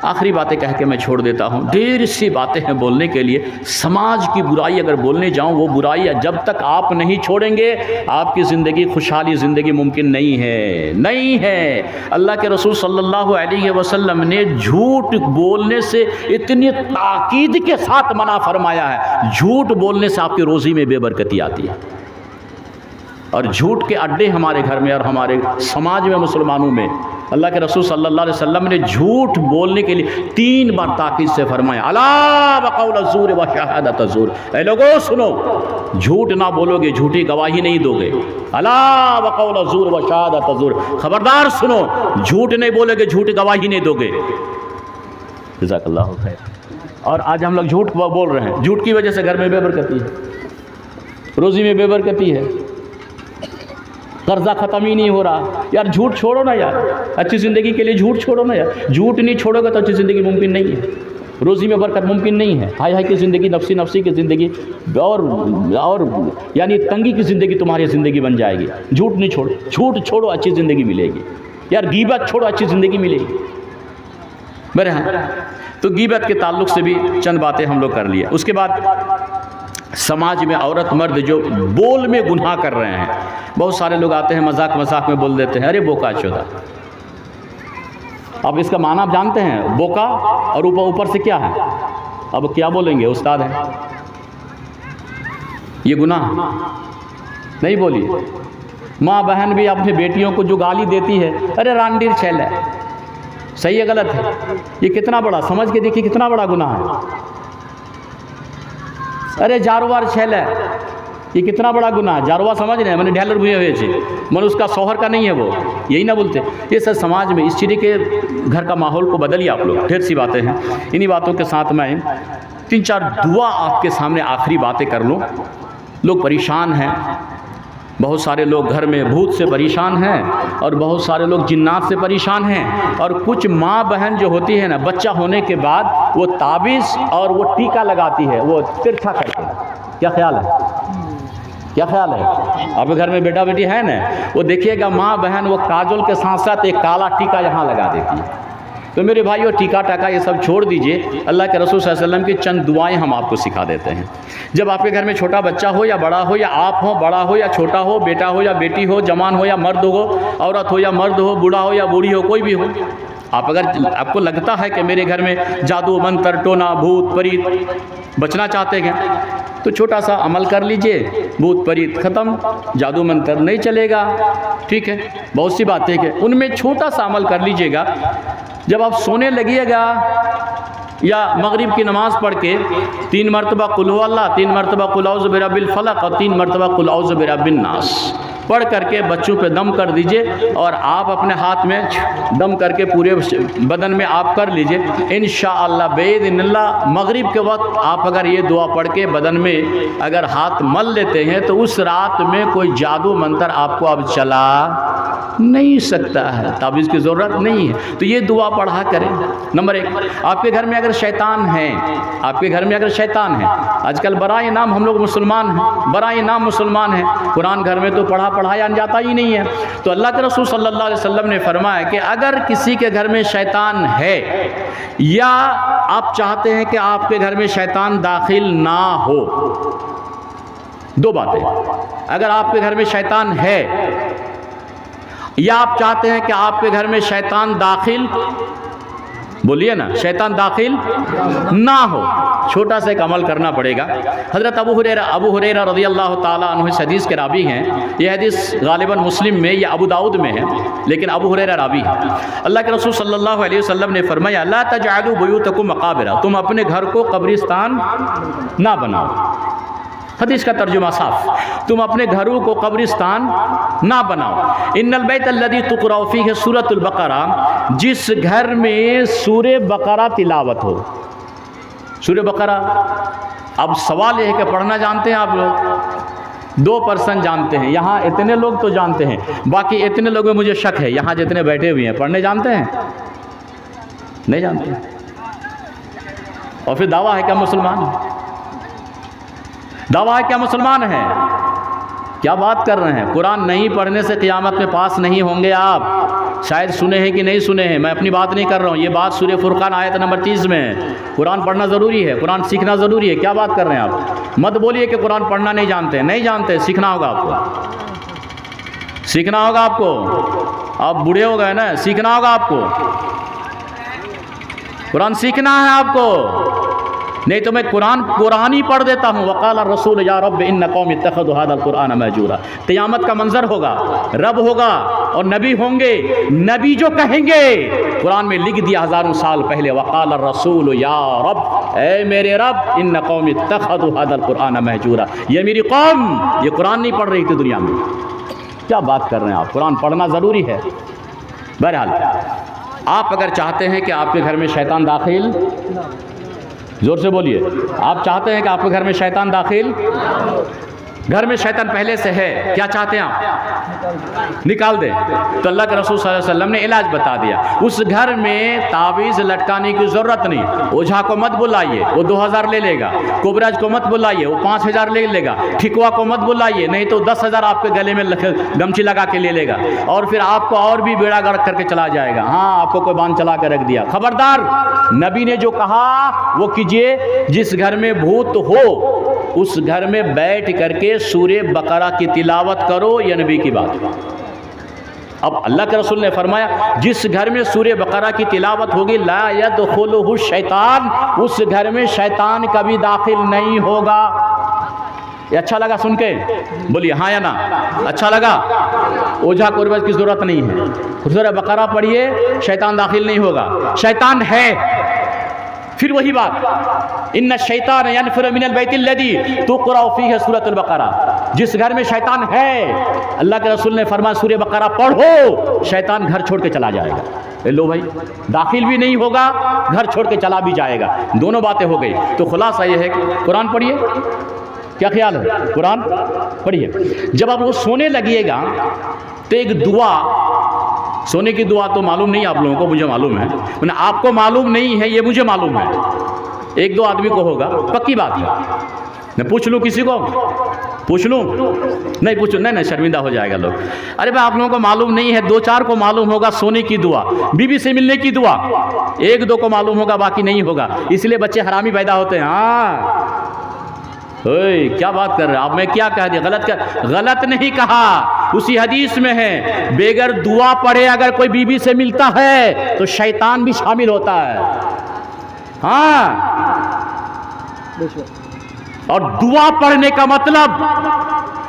आखिरी बातें कह के मैं छोड़ देता हूँ। ढेर सी बातें हैं बोलने के लिए। समाज की बुराई अगर बोलने जाऊँ, वो बुराई जब तक आप नहीं छोड़ेंगे, आपकी ज़िंदगी, खुशहाली ज़िंदगी मुमकिन नहीं है। अल्लाह के रसूल सल्लल्लाहु अलैहि वसल्लम ने झूठ बोलने से इतनी ताकीद के साथ मना फरमाया है। झूठ बोलने से आपकी रोज़ी में बेबरकती आती है, और झूठ के अड्डे हमारे घर में और हमारे समाज में, मुसलमानों में। अल्लाह के रसूल सल्लल्लाहु अलैहि वसल्लम ने झूठ बोलने के लिए 3 बार ताकीद से फरमाया, अला बक़ौल ज़ूर व शहादत ज़ूर। ऐ लोगों सुनो, झूठ ना बोलोगे, झूठी गवाही नहीं दोगे। अला बक़ौल ज़ूर व शहादत ज़ूर, खबरदार सुनो, झूठ नहीं बोलोगे, झूठी गवाही नहीं दोगे। जज़ाकल्लाहु खैर। और आज हम लोग झूठ बोल रहे हैं, झूठ की वजह से घर में बेबरकती है, रोज़ी में बेबरकती है, कर्जा ख़त्म ही नहीं हो रहा। यार झूठ छोड़ो ना यार, अच्छी ज़िंदगी के लिए झूठ छोड़ो ना यार। झूठ नहीं छोड़ोगे तो अच्छी ज़िंदगी मुमकिन नहीं है। रोज़ी में बरकत मुमकिन नहीं है। हाय हाय की ज़िंदगी, नफसी नफसी की ज़िंदगी और यानी तंगी की ज़िंदगी तुम्हारी ज़िंदगी बन जाएगी। झूठ नहीं छोड़ो, झूठ छोड़ो, अच्छी ज़िंदगी मिलेगी। यार गीबत छोड़ो, अच्छी ज़िंदगी मिलेगी। बहरहाल तो गीबत के ताल्लुक़ से भी चंद बातें हम लोग कर लिए। उसके बाद समाज में औरत मर्द जो बोल में गुनाह कर रहे हैं, बहुत सारे लोग आते हैं मजाक मजाक में बोल देते हैं, अरे बोका चोदा। अब इसका माना आप जानते हैं, बोका और ऊपर से क्या है? अब क्या बोलेंगे, उस्ताद हैं, ये गुनाह नहीं बोली। माँ बहन भी अपने बेटियों को जो गाली देती है, अरे रांडीर छैल है, सही है गलत है? ये कितना बड़ा, समझ के देखिए कितना बड़ा गुनाह है। अरे जारवार छैल है, ये कितना बड़ा गुनाह है। जारवा समझ रहे हैं, मैंने ढेलर हुए हुए थे, मन उसका शौहर का नहीं है, वो यही ना बोलते। ये सब समाज में इस चीज़ के घर का माहौल को बदलिए आप लोग। ढेर सी बातें हैं, इन्हीं बातों के साथ मैं 3-4 दुआ आपके सामने आखिरी बातें कर लूँ। लोग परेशान हैं, बहुत सारे लोग घर में भूत से परेशान हैं और बहुत सारे लोग जिन्नात से परेशान हैं। और कुछ माँ बहन जो होती है ना, बच्चा होने के बाद वो ताबीज़ और वो टीका लगाती है, वो तिरछा करके। क्या ख्याल है, क्या ख्याल है? आपके घर में बेटा बेटी है ना, वो देखिएगा माँ बहन वो काजल के साथ साथ एक काला टीका यहाँ लगा देती है। तो मेरे भाइयों, टीका टाका ये सब छोड़ दीजिए। अल्लाह के रसूल सल्लल्लाहु अलैहि वसल्लम की चंद दुआएं हम आपको सिखा देते हैं। जब आपके घर में छोटा बच्चा हो या बड़ा हो, या आप हो, बड़ा हो या छोटा हो, बेटा हो या बेटी हो, जवान हो या मर्द हो, औरत हो या मर्द हो, बूढ़ा हो या बूढ़ी हो, कोई भी हो, आप अगर आपको लगता है कि मेरे घर में जादू मंत्र टोना भूत परीत बचना चाहते हैं, तो छोटा सा अमल कर लीजिए, भूत परीत ख़त्म, जादू मंत्र नहीं चलेगा, ठीक है। बहुत सी बातें हैं, उनमें छोटा सा अमल कर लीजिएगा। जब आप सोने लगिएगा या मगरिब की नमाज़ पढ़ के 3 मरतबा कुल हु अल्लाह, 3 मरतबा कुल औज़ु बिरब्बिल फलक और 3 मरतबा कुल औज़ु बिरब्बिन नास पढ़ करके बच्चों पे दम कर दीजिए और आप अपने हाथ में दम करके पूरे बदन में आप कर लीजिए। इंशाअल्लाह बेइज़्निल्लाह मगरिब के वक्त आप अगर ये दुआ पढ़ के बदन में अगर हाथ मल लेते हैं तो उस रात में कोई जादू मंत्र आपको अब चला नहीं सकता है, ताबीज़ की ज़रूरत नहीं है। तो ये दुआ पढ़ा करें। नंबर 1, आपके घर में अगर शैतान है, आपके घर में अगर शैतान है, आजकल बराए नाम हम लोग मुसलमान हैं, बराए नाम मुसलमान हैं, कुरान घर में तो पढ़ाया जाता ही नहीं है। तो अल्लाह के रसूल सल्लल्लाहु अलैहि वसल्लम ने फरमाया कि अगर किसी के घर में शैतान है या आप चाहते हैं कि आपके घर में शैतान दाखिल ना हो, 2 बातें, अगर आपके घर में शैतान है या आप चाहते हैं कि आपके घर में शैतान दाखिल, बोलिए ना, शैतान दाखिल ना हो, छोटा सा एक अमल करना पड़ेगा। हज़रत अबू हुरैरा रज़ियल्लाहु ताला अन्हु इस हदीस के रावी हैं। ये हदीस गालिबन मुस्लिम में या अबू दाऊद में है, लेकिन अबू हुरैरा रावी है। अल्लाह के रसूल सल्लल्लाहु अलैहि वसल्लम ने फरमाया, ला तजअलू बुयूतकुम मकाबिरा, तुम अपने घर को कब्रिस्तान ना बनाओ। हदीस का तर्जुमा साफ, तुम अपने घरों को कब्रिस्तान ना बनाओ। इन्नल बैत अल्लज़ी तुक़रअ फ़ीहि सूरतुल बक़रा, जिस घर में सूरे बक़रा तिलावत हो, सूरे बक़रा। अब सवाल यह है कि पढ़ना जानते हैं आप लोग? 2% जानते हैं, यहाँ इतने लोग तो जानते हैं, बाकी इतने लोगों में मुझे शक है, यहाँ जितने बैठे हुए हैं पढ़ने जानते हैं? नहीं जानते। और फिर दावा है क्या मुसलमान है? दावा है क्या मुसलमान है? क्या बात कर रहे हैं? कुरान नहीं पढ़ने से क़यामत में पास नहीं होंगे आप। शायद सुने हैं कि नहीं सुने हैं, मैं अपनी बात नहीं कर रहा हूँ, ये बात सूरह फुरक़ान आयत नंबर 30 में है। कुरान पढ़ना ज़रूरी है, कुरान सीखना ज़रूरी है। क्या बात कर रहे हैं आप? मत बोलिए कि कुरान पढ़ना नहीं जानते, नहीं जानते, सीखना होगा आपको, सीखना होगा आपको। आप बूढ़े हो गए ना, सीखना होगा आपको, कुरान सीखना है आपको, नहीं तो मैं कुरान ही पढ़ देता हूँ। वक़ाल रसूल या रब इन्न कौमी इत्तख़ज़ू हाज़ल कुरान महजूरा। क़यामत का मंजर होगा, रब होगा और नबी होंगे, नबी जो कहेंगे कुरान में लिख दिया हज़ारों साल पहले, वक़ाल रसूल या रब, ए मेरे रब, इन्न कौमी इत्तख़ज़ू हाज़ल कुरान महजूरा, ये मेरी कौम ये कुरान नहीं पढ़ रही थी दुनिया में। क्या बात कर रहे हैं आप? कुरान पढ़ना ज़रूरी है। बहरहाल आप अगर चाहते हैं कि आपके घर में शैतान दाखिल, जोर से बोलिए, आप चाहते हैं कि आपके घर में शैतान दाखिल, घर में शैतान पहले से है, क्या चाहते हैं आप? निकाल दे। तो अल्लाह के रसूल सल्लल्लाहु अलैहि वसल्लम ने इलाज बता दिया। उस घर में तावीज़ लटकाने की ज़रूरत नहीं। ओझा को मत बुलाइए, वो 2000 ले लेगा। कोबराज को मत बुलाइए, वो 5000 ले लेगा। ठिकुआ को मत बुलाइए, नहीं तो 10,000 आपके गले में गमछी लगा के ले लेगा और फिर आपको और भी बेड़ा गर्क करके चला जाएगा। हाँ, आपको कोई बांध चला कर रख दिया। खबरदार, नबी ने जो कहा वो कीजिए। जिस घर में भूत हो उस घर में बैठ करके सूरे बकरा की तिलावत करो, यह नबी की बात। अब अल्लाह के रसूल ने फरमाया जिस घर में सूरे बकरा की तिलावत होगी ला यदखुलुहु शैतान, उस घर में शैतान कभी दाखिल नहीं होगा। ये अच्छा लगा सुन के? बोलिए हाँ या ना। अच्छा लगा? ओझा कुर्बत की जरूरत नहीं है। सूरा बकरा पढ़िए, शैतान दाखिल नहीं होगा। शैतान है। फिर वही बात, इन्ना शैतान यनफिरु मिनल बैतिल लज़ी तुक़रअ फ़ीही सूरतुल बकरा। जिस घर में शैतान है, अल्लाह के रसूल ने फरमाया सूरे बकरा पढ़ो, शैतान घर छोड़ के चला जाएगा। लो भाई, दाखिल भी नहीं होगा, घर छोड़ के चला भी जाएगा। दोनों बातें हो गई। तो खुलासा यह है कि कुरान पढ़िए। क्या ख्याल है? कुरान पढ़िए। जब आप लोग सोने लगिएगा तो एक दुआ, सोने की दुआ तो मालूम नहीं आप लोगों को, मुझे मालूम है। मैंने आपको मालूम नहीं है, ये मुझे मालूम है। एक दो आदमी को होगा, पक्की बात है। मैं पूछ लूँ किसी को? पूछ लूँ? नहीं पूछूँ, नहीं शर्मिंदा हो जाएगा लोग। अरे भाई, आप लोगों को मालूम नहीं है, 2-4 को मालूम होगा सोने की दुआ, बीवी से मिलने की दुआ। 1-2 को मालूम होगा, बाकी नहीं होगा। इसलिए बच्चे हरामी पैदा होते हैं। हाँ, ओए क्या बात कर रहे हैं आप? मैं क्या कह दिया? गलत नहीं कहा। उसी हदीस में है, बेगर दुआ पढ़े अगर कोई बीवी से मिलता है तो शैतान भी शामिल होता है। हाँ, और दुआ पढ़ने का मतलब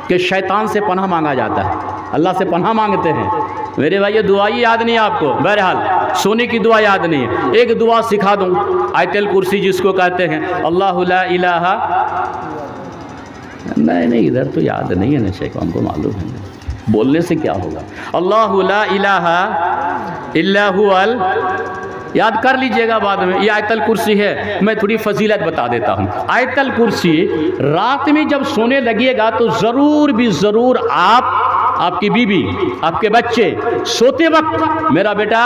कि शैतान से पनाह मांगा जाता है। अल्लाह से पनाह मांगते हैं। मेरे भाई, ये दुआ ही याद नहीं आपको? बहरहाल, सोने की दुआ याद नहीं है। एक दुआ सिखा दूँ, आयतल कुर्सी जिसको कहते हैं। अल्लाहु ला इलाहा, नहीं इधर तो याद नहीं है ना शेख, हमको मालूम है। बोलने से क्या होगा? अल्लाहु ला इलाहा इल्ला हुवल, याद कर लीजिएगा बाद में। ये आयतल कुर्सी है। मैं थोड़ी फजीलत बता देता हूँ। आयतल कुर्सी रात में जब सोने लगिएगा तो ज़रूर भी ज़रूर आप, आपकी बीवी, आपके बच्चे सोते वक्त, मेरा बेटा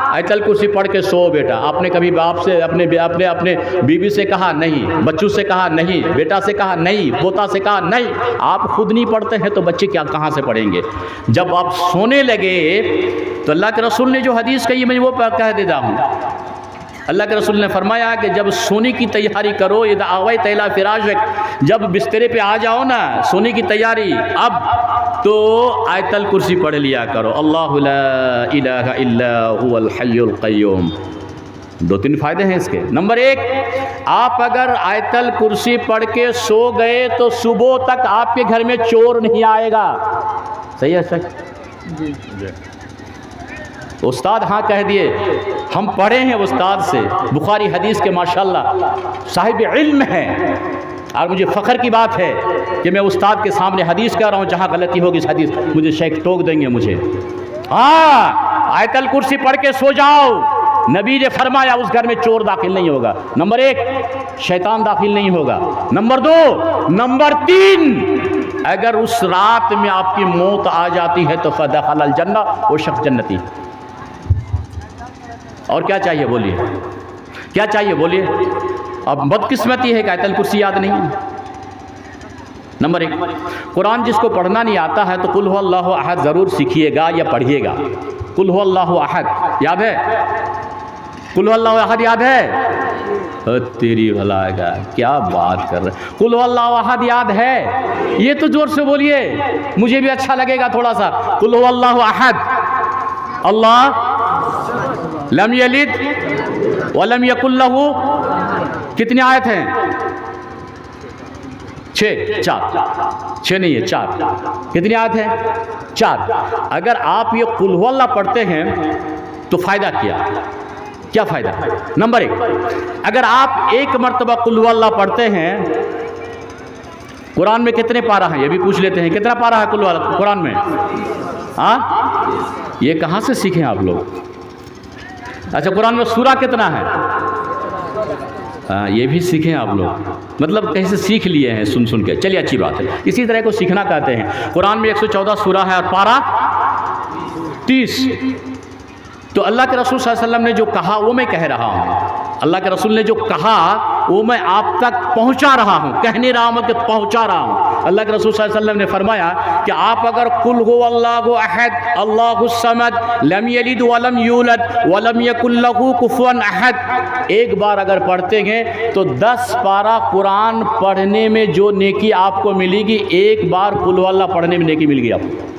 आयतल कुर्सी पढ़ के सो बेटा। आपने कभी बाप से, अपने बीवी से कहा नहीं, बच्चों से कहा नहीं, बेटा से कहा नहीं, पोता से कहा नहीं। आप खुद नहीं पढ़ते हैं तो बच्चे क्या कहाँ से पढ़ेंगे? जब आप सोने लगे तो अल्लाह के रसूल ने जो हदीस कही, मैं वो कह देता हूँ। अल्लाह के रसूल ने फरमाया कि जब सोने की तैयारी करो, इदा आवे तैला फिराशक, जब बिस्तर पे आ जाओ ना, सोने की तैयारी अब, तो आयतल कुर्सी पढ़ लिया करो। अल्लाहु ला इलाहा इल्ला हुवल हय्युल क़य्यूम। 2-3 फ़ायदे हैं इसके। नंबर 1, आप अगर आयतल कुर्सी पढ़ के सो गए तो सुबह तक आपके घर में चोर नहीं आएगा। सही है सर? जी। उस्ताद हाँ कह दिए। हम पढ़े हैं उस्ताद से, बुखारी हदीस के माशाल्लाह साहिब इल्म हैं। और मुझे फ़ख्र की बात है कि मैं उस्ताद के सामने हदीस कह रहा हूँ। जहाँ गलती होगी इस हदीस, मुझे शेख टोक देंगे मुझे। हाँ, आयतल कुर्सी पढ़ के सो जाओ। नबी ने फरमाया उस घर में चोर दाखिल नहीं होगा। नंबर 1, शैतान दाखिल नहीं होगा। नंबर 2, नंबर 3, अगर उस रात में आपकी मौत आ जाती है तो फदखलल जन्ना, वो शख्स जन्नती। और क्या चाहिए बोलिए? क्या चाहिए बोलिए? अब बदकिस्मती है कि आयतल कुर्सी याद नहीं है। नंबर 1, कुरान जिसको पढ़ना नहीं आता है तो कुल हुवल्लाहु अहद ज़रूर सीखिएगा या पढ़िएगा। कुल हुवल्लाहु अहद याद है? कुल हुवल्लाहु अहद याद है? तेरी भला का क्या बात कर रहे? कुल हुवल्लाहु अहद याद है? ये तो जोर से बोलिए, मुझे भी अच्छा लगेगा थोड़ा सा। कुल हुवल्लाहु अहद, अल्लाह लम यलिद वलम यकुल लहू, कितनी आयत हैं? 4 नहीं है, 4। कितनी आयत है? 4। अगर आप ये कुल हुवल्लाह पढ़ते हैं तो फ़ायदा क्या फ़ायदा? नंबर 1, अगर आप एक मरतबा कुल हुवल्लाह पढ़ते हैं, कुरान में कितने पारा हैं ये भी पूछ लेते हैं। कितना पारा है कुल हुवल्लाह कुरान में? हाँ, ये कहाँ से सीखें आप लोग? अच्छा, कुरान में सूरा कितना है? ये भी सीखें आप लोग, मतलब कहीं से सीख लिए हैं सुन सुन के, चलिए अच्छी बात है। इसी तरह को सीखना कहते हैं। कुरान में 114 सूरा है और पारा 30। तो अल्लाह के रसूल सल्लल्लाहु अलैहि वसल्लम ने जो कहा वो मैं कह रहा हूँ, अल्लाह के रसूल ने जो कहा वो मैं आप तक पहुँचा रहा हूँ, कहने रहा हूँ कि पहुँचा रहा हूँ। अल्लाह के रसूल सल्लल्लाहु अलैहि वसल्लम ने फरमाया कि आप अगर कुल हु अल्लाहु अहद अल्लाहुस समद लम यलिद वलम यूलद वलम यकुल लहू कुफुवन अहद एक बार अगर पढ़ते हैं तो 10 पारा कुरान पढ़ने में जो नेकी आपको मिलेगी, एक बार कुल हु अल्लाह पढ़ने में नेकी मिल गई आपको।